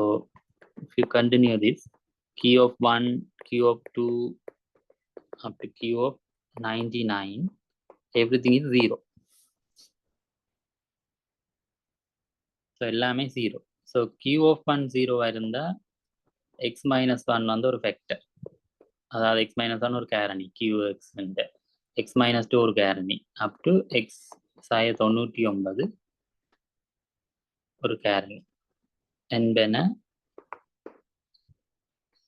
if you continue this, Q of 1, Q of 2, up to Q of 99, everything is 0. So எல்லாமே 0. So Q of 1 0 இருந்தா x minus 1 வந்து ஒரு factor, அதாவது x minus 1 ஒரு காரணி, qx x minus 2 ஒரு காரணி, up to x 99 ஒரு காரணி என்பன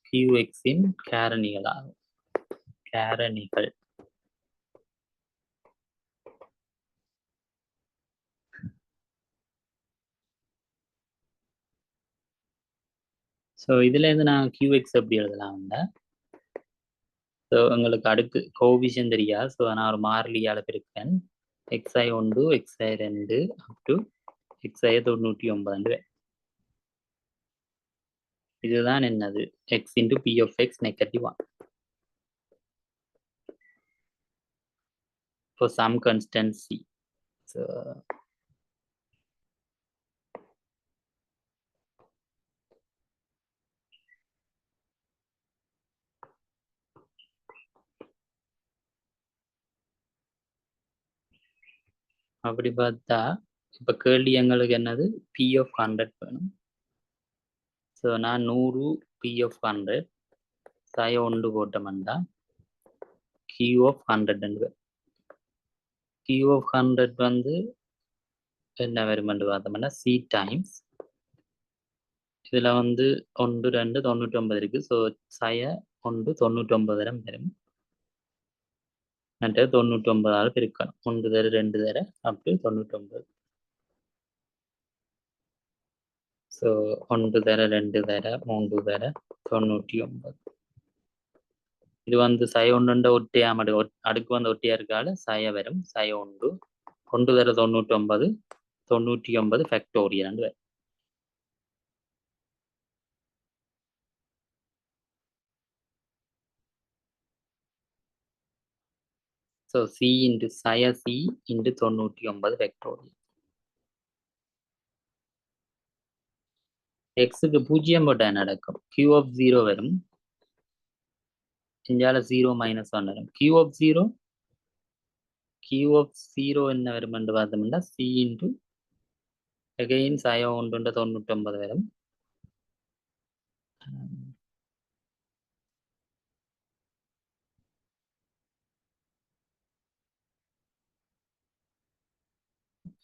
qx இன் காரணிகளாகும். காரணிகள். ஸோ இதுல இருந்து நான் qx எப்படி எழுதலாம்? ஸோ உங்களுக்கு அடுக்கு கோவிஷன் தெரியாது. ஸோ நான் ஒரு மாறிலியால் பிரிப்பேன். xi 1, xi 2 up to xi 99. இதுதான் என்னது? x into p of x negative 1 for some constant c. So அப்படி பார்த்தா இப்போ கேள்வி எங்களுக்கு என்னது? p of 100 வேணும். ஸோ நான் 100 p of 100 சாய 1 போட்டோம்னா q of 100. q of 100 வந்து என்ன வருமென்று பார்த்தோம்னா c டைம்ஸ், இதுல வந்து 1 2 99 இருக்கு. ஸோ சாய 1 99 வரும். 99 பெருக்கணும். 1 தர 2 தர அப் டு 99. ஸோ 1 தர 2 தர 3 தர 99. இது வந்து சாய 1 ஒட்டியா அடுக்கு வந்து ஒட்டியா இருக்கால சாய வரும். சாய 1 1 தர 99 99 ஃபேக்டோரியல் வரும். ஸோ சி இன்டு சாய சி இன்டு 99 ஃபேக்டோரியல். எக்ஸுக்கு 0 போட்டால் நடக்கும். Q of 0 வரும். இஞ்சால 0 minus 1 வரும். Q of 0 என்ன வரும் என்று பார்த்தோம்னா c இன்டு அகைன் சாய 1 99 வரும்.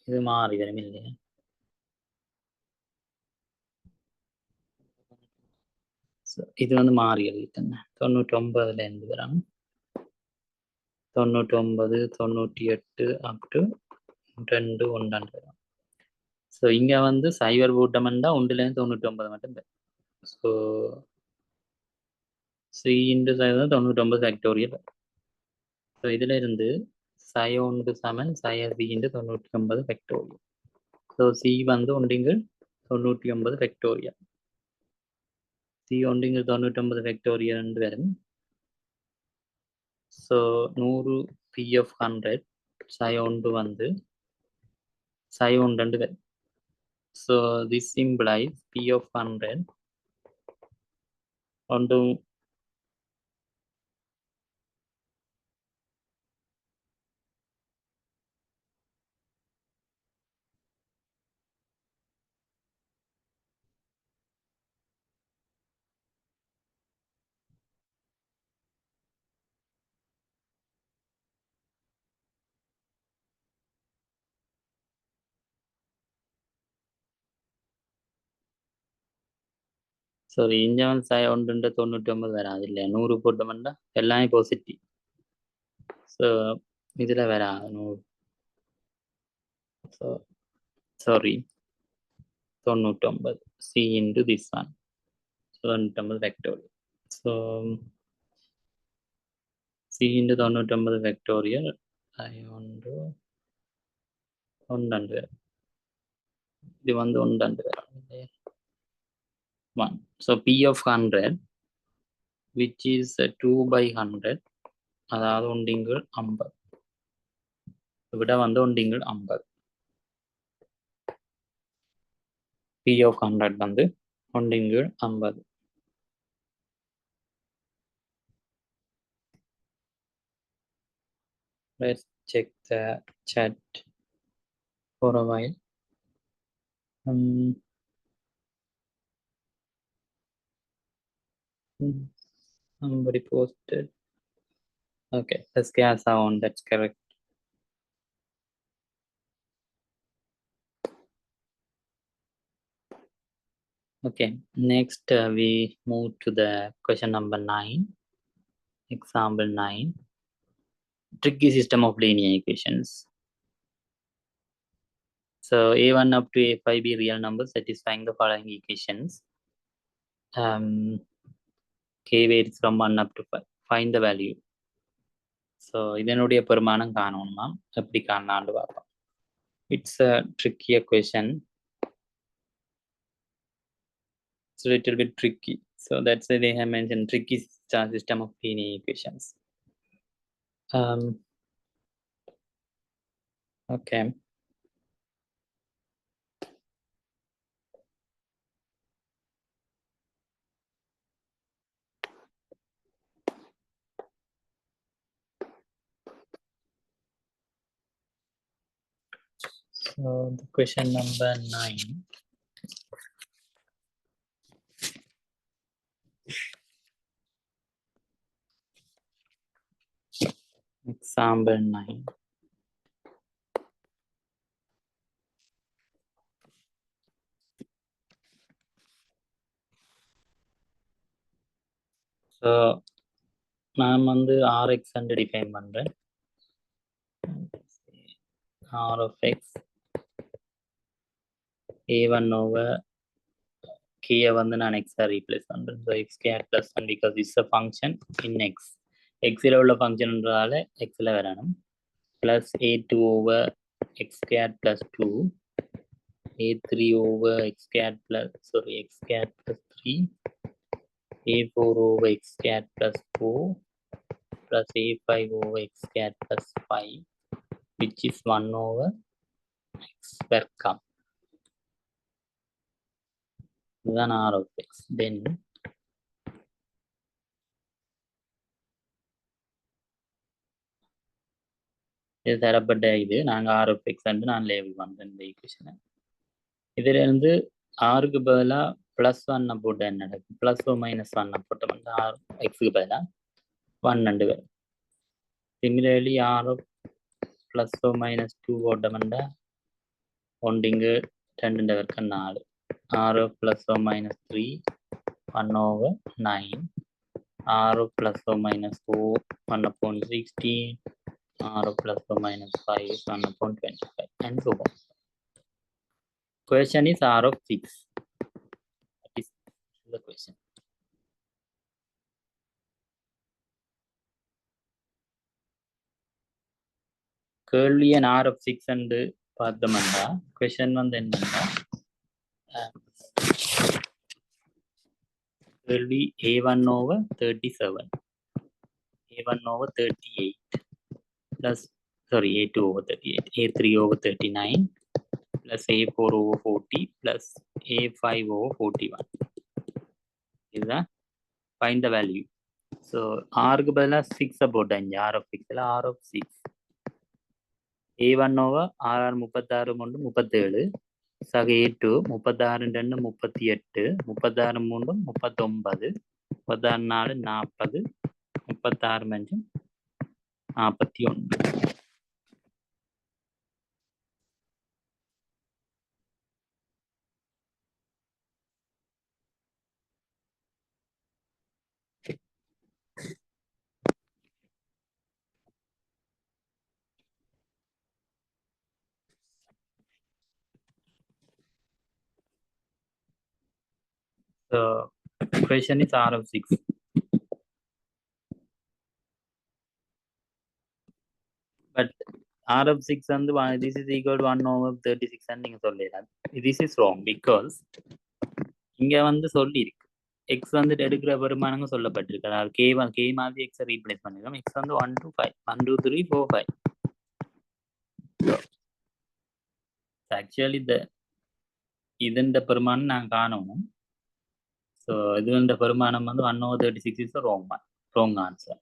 இது மாறி வரும் இல்லையா? இது வந்து மாறி எழுதிட்டேன். 99ல இருந்து வரும் 99 98 அப் டு 2 1 வரும். ஸோ இங்க வந்து சைபர் கூட்டம்னா 1லேருந்து 99 மட்டும் வரும். ஸோ சி இன்டு சைபர் 99 ஃபேக்டோரியல். ஸோ இதுல இருந்து சாய 1 சமன் சாய C into 99 factorial. So C வந்து 1 99 ஃபேக்டோரியல். சி 1 99 ஃபேக்டோரியல் என்று வரும். ஸோ 100 p of 100 சாய 1 வந்து சாய 1 வரும். So this implies p of 100 ஒன்று சாரி இங்கே வந்து சாய 1 99 வராது இல்லையா? 100 போட்டோம்னா எல்லாமே பாசிட்டிவ். ஸோ இதில் வராது 100. So sorry 99. C into this one. So 99 factorial. So C into 99 factorial. I want to 100. இது வந்து 100. 1. So P of 100, which is 2 by 100. அதாவது ஒன்றிங்கள் 50. விட வந்து ஒன்றிங்கள் 50. P of 100 வந்து ஒன்றிங்கள் 50. Let's check the chat for a while. Somebody posted. Okay, the scares are on. That's correct. Okay, next we move to the question number 9. Example 9. Tricky system of linear equations. So A1 up to A5 be real numbers satisfying the following equations. K varies from 1 up to 5. Find the value. So இதனுடைய பெருமானம் காணணுமா எப்படி காணலாம்னு பார்ப்போம். It's a tricky question. It's a little bit tricky. So that's why they have mentioned tricky system of linear equations. Okay. So the question number 9. Example 9. So நான் வந்து Rx and define பண்றேன். R of x A1 over K வந்து நான் x replace பண்றேன். So x squared plus 1 because it's a function in x. X ல உள்ள ஃபங்க்ஷன்ன்றதால x ல வரணும். Plus A2 over x squared plus 2. A3 over x squared plus x squared plus 3. A4 over x squared plus 4 plus A5 over x squared plus 5, which is 1 over x per cup. Then R of x. Then இது தரப்பட்ட இது நாங்கள் R of x வந்து நான் label பண்ணுறேன் இந்த ஈக்குவேஷனை. இதுல இருந்து ஆருக்கு பதிலாக ப்ளஸ் 1 போட்டு என்ன நடக்கும், ப்ளஸ் ஓ மைனஸ் 1 போட்டோம்னா ஆர் எக்ஸுக்கு பதிலாக 1 2 வரும். Similarly r of plus or minus 2 போட்டோம்னா ஒன்றிங்கு 2 வரைக்கும் 4. R of plus or minus 3 1 over 9. R of plus or minus 4 1 upon 16. R of plus or minus 5 1 upon 25 and so on. Question is R of 6. That is the question. Curly and R of 6 and பார்த்தோம்னா question வந்து என்னன்னா curly A1 over 37 A1 over 38 plus A2 over 38 A3 over 39 plus A4 over 40 plus A5 over 41. Is that? Find the value. So R க்கு பதிலா 6 போட்டாங்க. R of 6 இல்ல R of 6. A1 over R 36 கொண்டு 37 சக A2 36 2 38 36 3 39 36 4 40 36 5 41. So question is R of 6. But R of 6 and this is equal to 1 over 36 and நீங்க சொல்லலாம். This is wrong because இங்க வந்து சொல்லி இருக்கு x வந்து எடுக்கிற பெருமானங்க சொல்லப்பட்டிருக்கு. அதாவது k மாதிரி x ரீப்ளேஸ் பண்ணிருக்கோம். x வந்து 1 to 5 1 2 3 4 5. So actually இதண்ட பெருமானம் நான் காணணும். So இதண்ட பெருமானம் வந்து 1 over 36 is the wrong answer.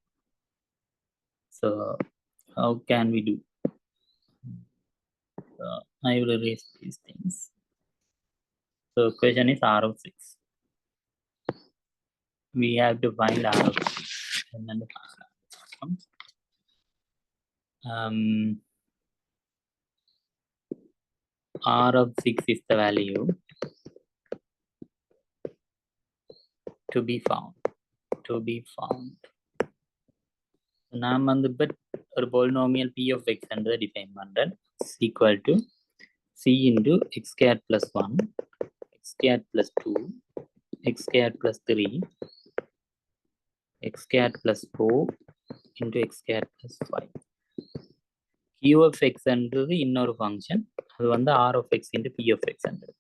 So how can we do? So I will erase these things. So question is R of 6. We have to find R of 6. R of 6 is the value to be found. நாம் வந்து ஒரு polynomial p of x என்றதை define பண்றேன். is equal to c into x squared plus 1, x squared plus 2, x squared plus 3, x squared plus 4 into x squared plus 5. q of x என்றது இன்னொரு function, அது வந்து r of x into p of x என்றது.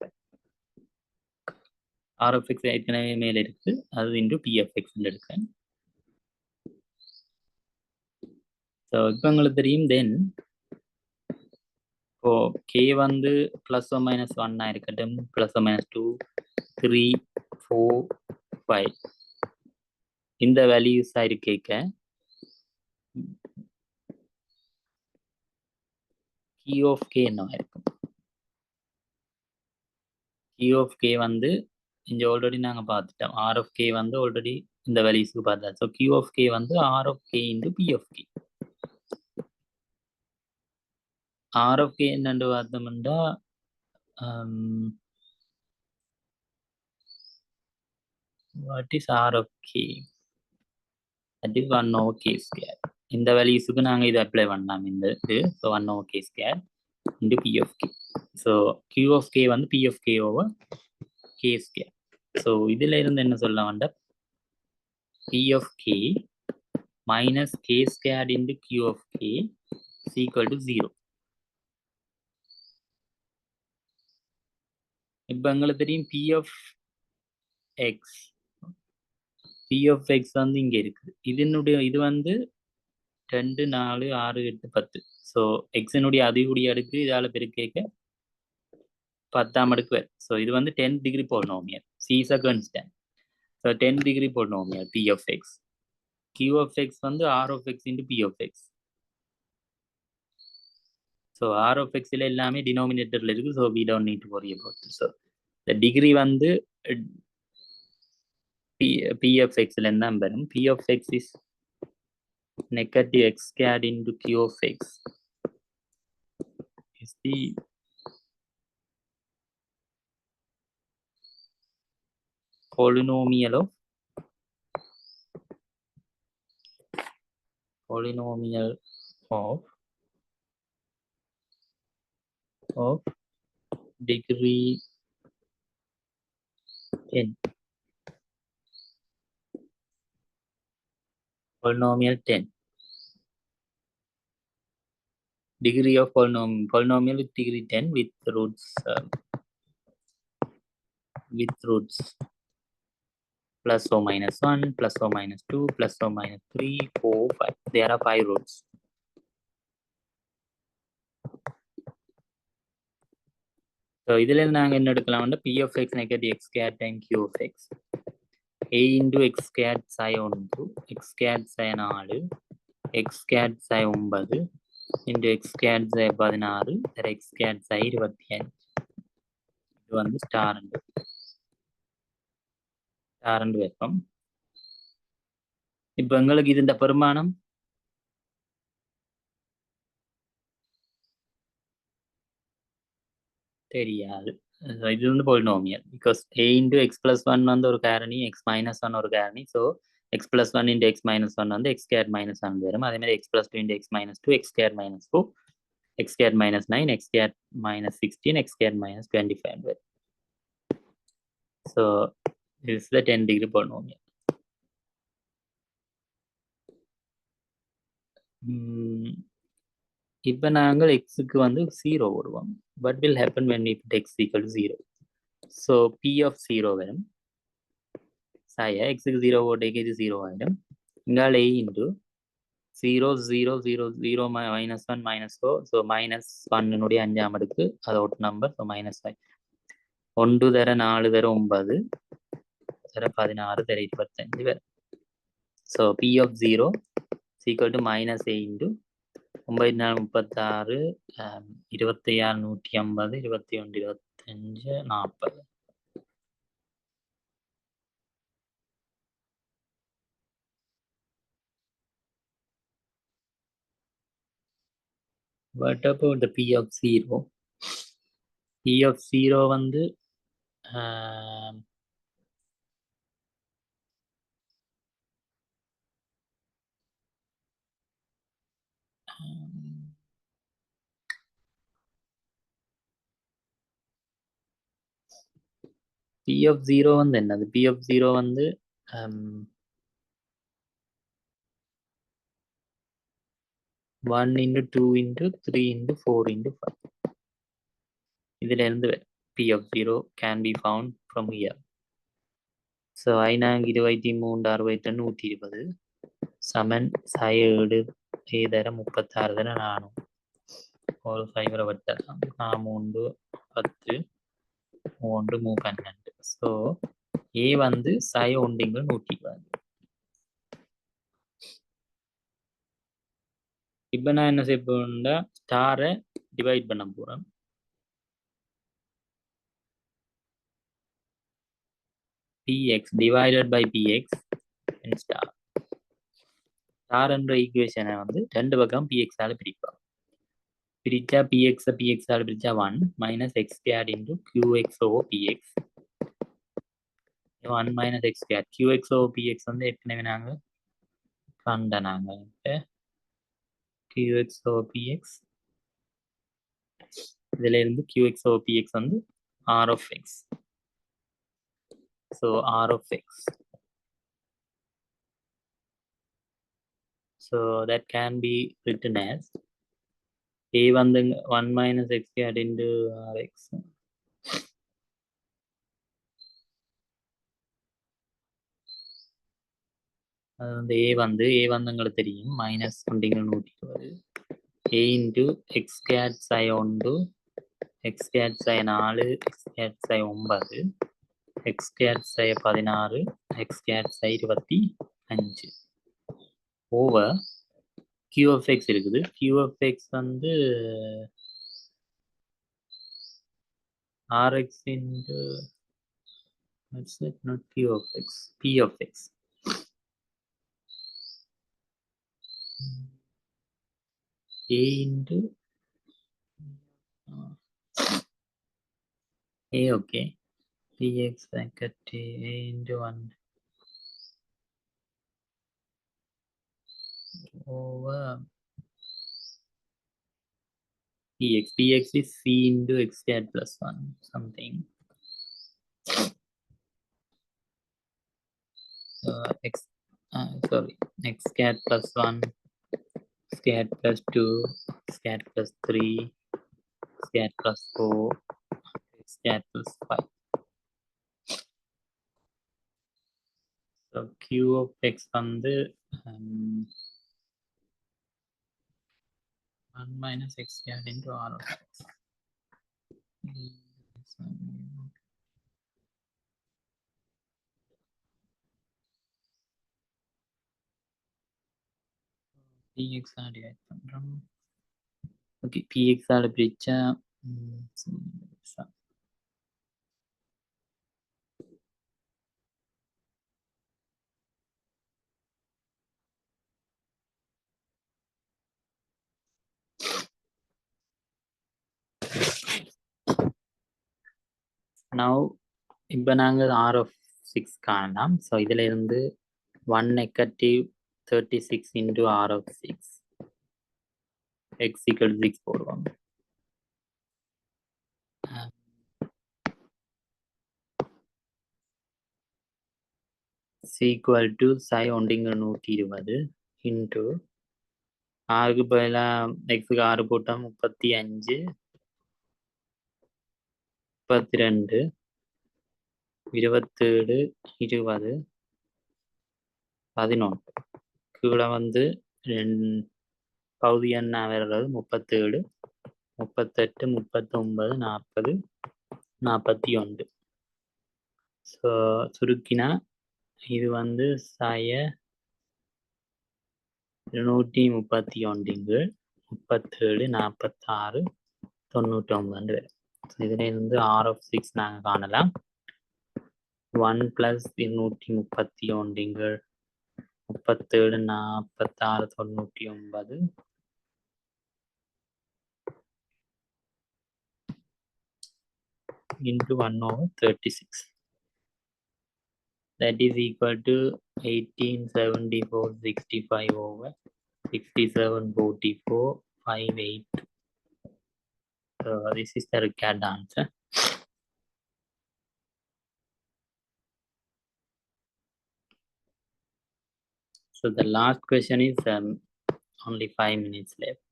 r of x ஏற்கனவே மேல இருக்கு, அது into p of x எடுக்கிறேன். ஸோ இப்போ உங்களுக்கு தெரியும் தென் இப்போ k வந்து ப்ளஸ் ஓ மைனஸ் 1 இருக்கட்டும், ப்ளஸ் ஓ மைனஸ் 2 3 4 5 இந்த வேல்யூஸ் இருக்க q of k என்னவா இருக்கும்? q of k வந்து இங்க ஆல்ரெடி நாங்க பார்த்துட்டோம். r of k வந்து ஆல்ரெடி இந்த வேல்யூஸ்க்கு பார்த்தா. ஸோ q of k வந்து r of k into p of k. r of k என்னன்னு பார்த்தோம்னா what is r of k? That is 1 over k square. இந்த வேல்யூஸ்க்கு நாங்க இதை அப்ளை பண்ணலாம். இந்த இது so 1 over k square into p of k. So q of k வந்து p of k over k square. So இதுல இருந்து என்ன சொல்ல வேண்ட p of k minus k squared into q of k is equal to 0. இப்போ எங்களுக்கு தெரியும் p of x வந்து இங்க இருக்குது. இது வந்து 2 4 6 8 10. ஸோ எக்ஸினுடைய அதிகூடிய அடுக்கு இதால பெருக்க 10ஆம் அடுக்கு வரும். ஸோ இது வந்து 10 degree polynomial. C is a constant. So 10 degree polynomial p of x. q of x வந்து r of x into p of x. So r of x ல எல்லாமே டினாமினேட்டர்ல இருக்கு. So we don't need to worry about this. So the degree வந்து p of x ல என்ன வரும்? p of x is negative x squared into q of x is the polynomial of degree n. Polynomial 10. Degree of polynomial with degree 10 with roots plus or minus 1, plus or minus 2, plus or minus 3, 4, 5. There are 5 roots. So இதில் நாங்கள் என்ன எடுக்கலாம்? p of x negative x squared times q of x. a into x squared psi 1, x squared psi 4, x squared psi 9 into x squared psi 16, x squared psi 25. இது வந்து star வைப்போம். இப்போ எங்களுக்கு இது இந்த பெருமானம் தெரியாது. இது வந்து polynomial because a into x plus 1 வந்து ஒரு காரணி, x minus 1 ஒரு காரணி. So x plus 1 into x minus 1 வந்து x squared minus 1 வரும். அதே மாதிரி x plus 2 into x minus 2, x squared minus 4, x squared minus 9, x squared minus 16, x squared minus 25 வரும். So This is the 10 degree polynomial. இப்போ நாங்கள் எக்ஸுக்கு வந்து 0 போடுவோம். what will happen when we put x equal to 0? so p of 0 வரும். சாயா எக்ஸுக்கு 0 போட்டேக்கு இது 0 ஆகிடும். இங்கால a into 0 0 0 0 minus 1 minus 4, so minus 1 னுடைய அஞ்சாம் அடுக்கு அது ஒரு நம்பர், so minus 5. 1 தர 4 தர 9 தர 16 தர 25 வரும். so p of 0 is equal to minus a into 9 36 26 150 21 25 40. What about the p of 0? p of 0 வந்து p of 0 வந்து என்னது? p of 0 வந்து 1 into 2 into 3 into 4 into 5. இதில் இருந்து p of 0 can be found from here. so ஐநாங்க 23 62 120 சமன் 7 தர 36 தர 400 ஒரு ஃபைவரை வெட்டலாம். 3 10 3 12. ஸோ ஏ வந்து 1 120. இப்போ நான் என்ன செய்ய போறேன்னா ஸ்டாரை டிவைட் பண்ண போறேன். px divided by px and star. Star என்ற ஈக்குவேஷனை வந்து ரெண்டு பக்கம் px ஆல பிரிப்போம். பிரிச்சா px px ஆல பிரிச்சா 1 minus x squared into qx over px. 1 minus x squared qx over px வந்து ஏற்கனவே நாங்க கண்டனாங்க. qx over px இதுல இருந்து qx over px வந்து r of x. so r of x, so that can be written as a வந்து 1 minus x squared into rx. அது வந்து a வந்து உங்களுக்கு தெரியும் minus 120 a into x squared psi 1 x squared psi 4 x squared psi 9 x squared psi 16 x squared psi 25 over q of x இருக்குது. q of x வந்து rx into what's that, not q of x, p of x. a into a, okay, px bracket a into 1 over px is c into x squared plus 1 something. x squared plus 1 squared plus 2 squared plus 3 squared plus 4 squared plus 5. so q of x வந்து 1 minus x squared into r of x. px all divide பண்றோம். Okay, px all பிரிச்சா now இப்போ நாங்கள் r of 6 காணலாம். So இதில் இருந்து 1 negative 36 into r of 6 x equal to 6 போடுவோம். equal to psi ஒன்றிங்க 120 into ஆறுக்கு பதிலாக எக்ஸுக்கு 6 போட்டால் 35 32 27 20 11 கீழே வந்து பகுதி என்ன வர்றது 37 38 39 40 41. ஸோ சுருக்கினா இது வந்து சாய 231 37 46 99. இதுல இருந்து R(6) நாங்கள் காணலாம் 1 + 231 37 46 99 into 1/36. That is equal to 1874/65/6744/58. So this is the required answer. So the last question is only 5 minutes left.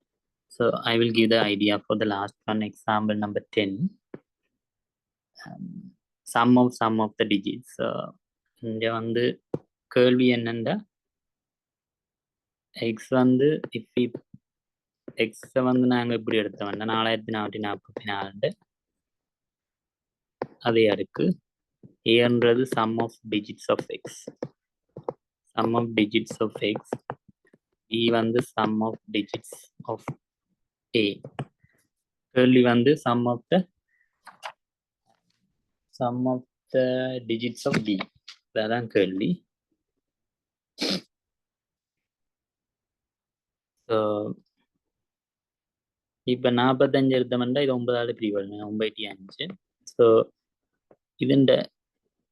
So I will give the idea for the last one. Example number 10. Sum of the digits. இங்க வந்து கேள்வி என்னண்டா X வந்து இப்போ எக்ஸை வந்து நாங்கள் இப்படி எடுத்தோம்னா 4444 அதே அடுக்கு ஏன்றது sum of digits of X E வந்து sum of digits of A கேள்வி வந்து sum of the digits of D அதான் கேள்வி. ஸோ இப்போ 45 எடுத்தோம்னா இது 9 பிரிவு 9/5. ஸோ இதுண்ட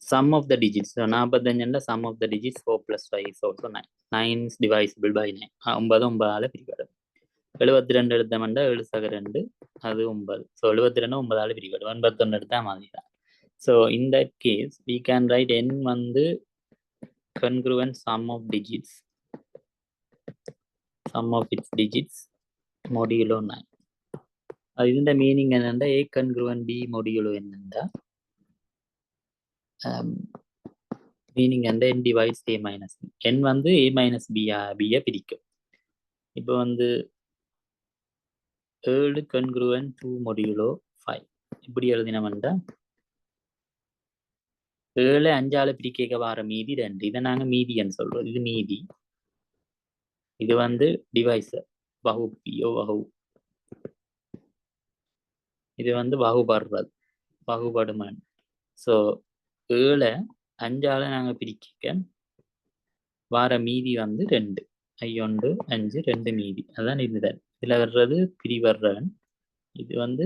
sum of the digits. So 45 sum of the digits 4 + 5 is also 9. 9 is divisible by 9. 9 பிரிவு 72 எடுத்தோம்னா 7 அது 9. ஸோ 72 9 பிரிவு 81 எடுத்தா மாதிரி தான். So in that case we can write n வந்து congruent sum of digits, sum of its digits modulo 9. இதுண்ட meaning என்னன்னா a congruent b modulo என்னன்னா மீனிங் வந்து n divides a minus b. n வந்து a minus b பிரிக்கும். இப்போ வந்து 7 congruent 2 modulo 5 இப்படி எழுதினோம்னா 7 5 பிரிக்க வர மீதி 2. இதை நாங்கள் மீதின்னு சொல்றோம். இது மீதி. இது வந்து டிவைசர் வகுப்பு. இது வந்து வகுபடுமன். ஸோ 7 5 நாங்கள் பிரிக்க வார மீதி வந்து 2. 1 5 2 மீதி. அதான் இதுதான். இதில் வர்றது பிரிவர்றன். இது வந்து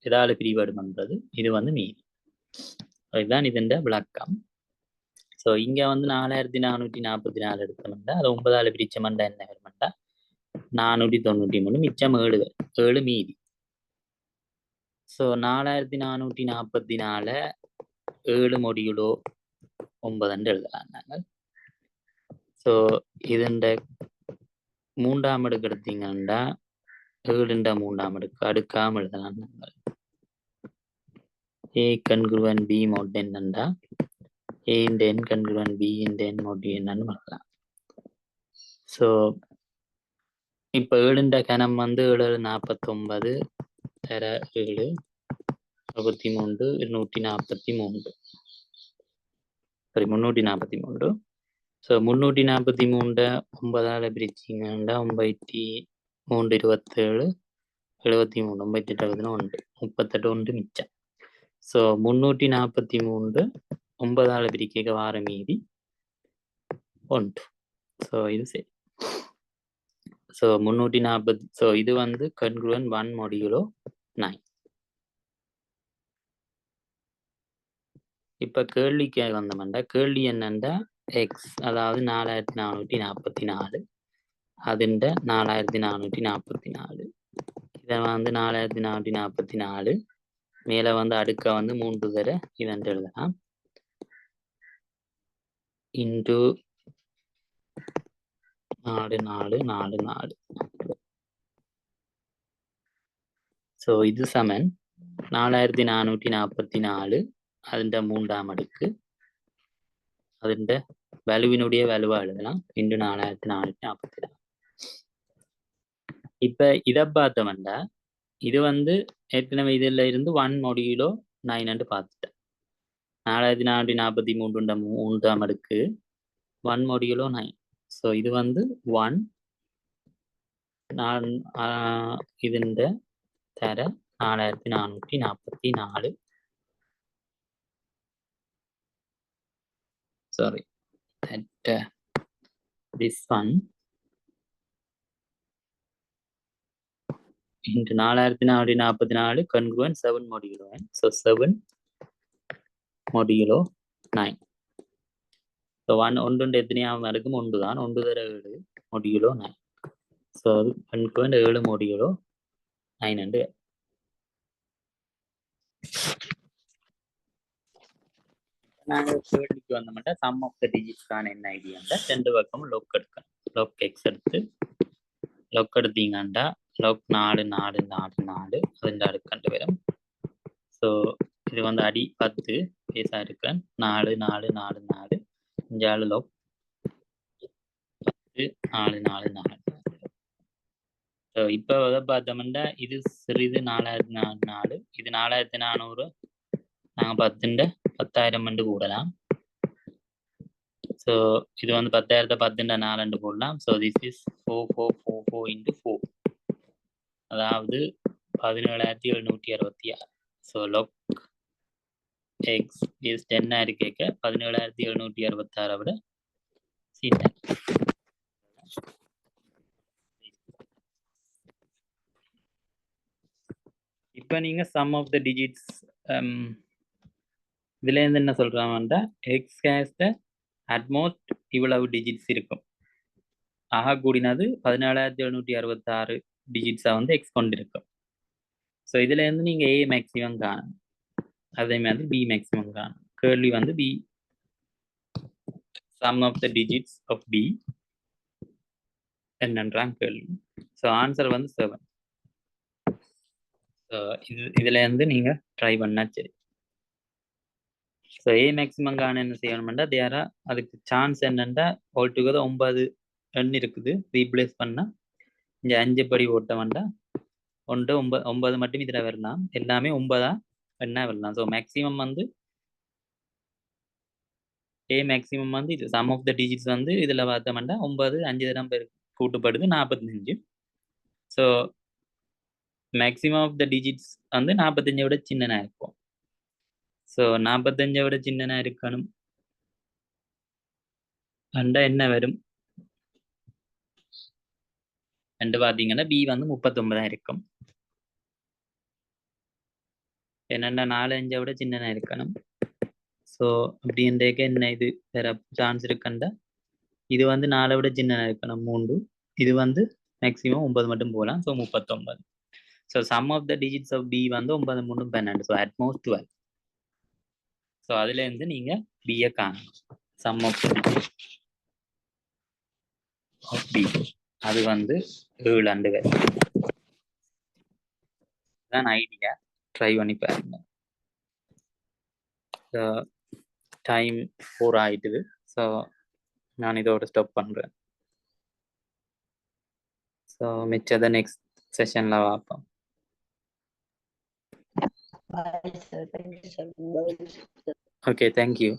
எதால பிரிவடுமன்றது. இது வந்து மீதி. அதுதான் இதுண்ட விளக்கம். ஸோ இங்கே வந்து 4444 எடுத்தோம்னா அது 9 பிரிச்சமண்டா என்ன வருமெண்டா 493 மிச்சம் 7 மீதி. ஸோ 4444 7 modulo 9 எழுதலாம் நாங்கள். ஸோ இதுண்ட 3ஆம் அடுக்கு எடுத்தீங்கன்னா 7ண்ட 3ஆம் அடுக்கு அடுக்காம எழுதலாம் நாங்கள். a congruent b mod என்னண்டா a in n congruent b in n mod என்னன்னு பார்க்கலாம். ஸோ இப்போ 7ண்ட கணம் வந்து 7 49 தர 7 63 243 சரி 343. ஸோ 343 9 பிரிச்சிங்கன்னா 93 27 73 98 1 38 1 மிச்சம். ஸோ 343 9 பிரிக்க வார மீதி 1. ஸோ இது சரி. ஸோ 340. ஸோ இது வந்து congruent 1 modulo 9. இப்போ கேள்விக்கு வந்தோம்னா கேள்வி என்னண்டா எக்ஸ் அதாவது 4444 அதுண்ட 4444 இதை வந்து 4444 மேலே வந்து அடுக்க வந்து 3 தர இதன்று எழுதலாம். இன்டு 4 4 4 4. ஸோ இது சமன் 4444 അതിൻ്റെ മൂന്നാം അടുക്ക് അതിൻ്റെ വലുവിനുடைய വലുവா எழுதலாம் இன்டு 4444. இப்போ இதை பார்த்தோம்னா இது வந்து ஏற்கனவே இதில் இருந்து 1 மொடியூலோ 9 பார்த்துட்டேன். 4443 மூன்றாம் அடுக்கு 1 மொடியூலோ 9. ஸோ இது வந்து 1 நான் ഇതിൻ്റെ தர 4444. Sorry, that this one into 4444 congruent 7 modulo 9. So 7 modulo 9. So 1 ஒன்று எத்தனையாவது இருக்கும்? 1 தான். 1 தர 7 modulo 9. So congruent 7 modulo 9 and நாங்கள் கேள்விக்கு வந்தோம்னா சம் ஆஃப் த டிஜிட்ஸ்க்கான என்ன ஐடியாண்டா 2 பக்கமும் லொக் எடுக்கணும். லொக் எக்ஸ் எடுத்து லொக் எடுத்தீங்கண்டா லொக் 4 4 4 4 അതിൻ്റെ അടുക്കண்டு வரும். ஸோ இது வந்து அடி 10 பேஸா இருக்கிறேன். 4 4 4 4 5 லொக் 10 4 4 4. ஸோ இப்போ எதை பார்த்தோம்னா இது சிறிது 4044, இது 4400. நாங்கள் 10,000 கூடலாம். ஸோ இது வந்து 10,000 10 போடலாம். ஸோ திஸ் இஸ் 4444 into 4, அதாவது 17,766. ஸோ லொக் எக்ஸ் இஸ் 10 கேட்க 17,766 விட சீட்டை. இப்போ நீங்கள் சம் ஆஃப் த டிஜிட்ஸ் இதுலேருந்து என்ன சொல்கிறாங்கன்னா எக்ஸ் கேஸ்ட அட்மோஸ்ட் இவ்வளவு டிஜிட்ஸ் இருக்கும். ஆக கூடினது 17,766 டிஜிட்ஸாக வந்து எக்ஸ் கொண்டு இருக்கும். ஸோ இதுலேருந்து நீங்கள் ஏ மேக்ஸிமம் காணும், அதே மாதிரி பி மேக்ஸிமம் காணும். கேள்வி வந்து B sum of the digits of B என்னன்றான் கேள்வி. ஸோ ஆன்சர் வந்து 7. ஸோ இதுலேருந்து நீங்கள் ட்ரை பண்ணால் சரி. ஸோ ஏ மேக்ஸிமம் காண என்ன செய்யணும்னா தேரா அதுக்கு சான்ஸ் என்னென்னா ஆல்டுகெதர் 9 எண் இருக்குது. ரீப்ளேஸ் பண்ணால் இங்கே 5 படி ஓட்டம்னா 1 9 மட்டும் இதில் வரலாம். எல்லாமே 9 எண்ணா வரலாம். ஸோ மேக்ஸிமம் வந்து ஏ மேக்ஸிமம் வந்து இது சம் ஆஃப் த டிஜிட்ஸ் வந்து இதில் பார்த்தோம்னா 9 5 தரம் கூட்டுப்படுது 45. So maximum of the digits வந்து 45 விட சின்னனா இருக்கும். ஸோ 45 விட சின்னனா இருக்கணும் அண்டா என்ன வரும் ரெண்டு பார்த்தீங்கன்னா பி வந்து 39 இருக்கும். என்னென்னா 4 5 விட சின்னனா இருக்கணும். ஸோ அப்படின்றக்க என்ன இது வேற சான்ஸ் இருக்குண்டா இது வந்து 4 விட சின்னனா இருக்கணும் 3. இது வந்து மேக்ஸிமம் 9 மட்டும் போகலாம். So 39. So sum of the digits of p வந்து 9 3 12. So utmost 12. ஸோ அதுலேருந்து நீங்கள் பிஏ காணணும். Sum of the digits of B அது வந்து 7 வரும். தான் ஐடியா. ட்ரை பண்ணி பாருங்க. So time 4 ஆகிட்டுது. ஸோ நான் இதோட ஸ்டாப் பண்ணுறேன். ஸோ மிச்சதை நெக்ஸ்ட் செஷனில் பார்ப்போம். Bye, sir. Thank you, sir. Bye. Okay, thank you.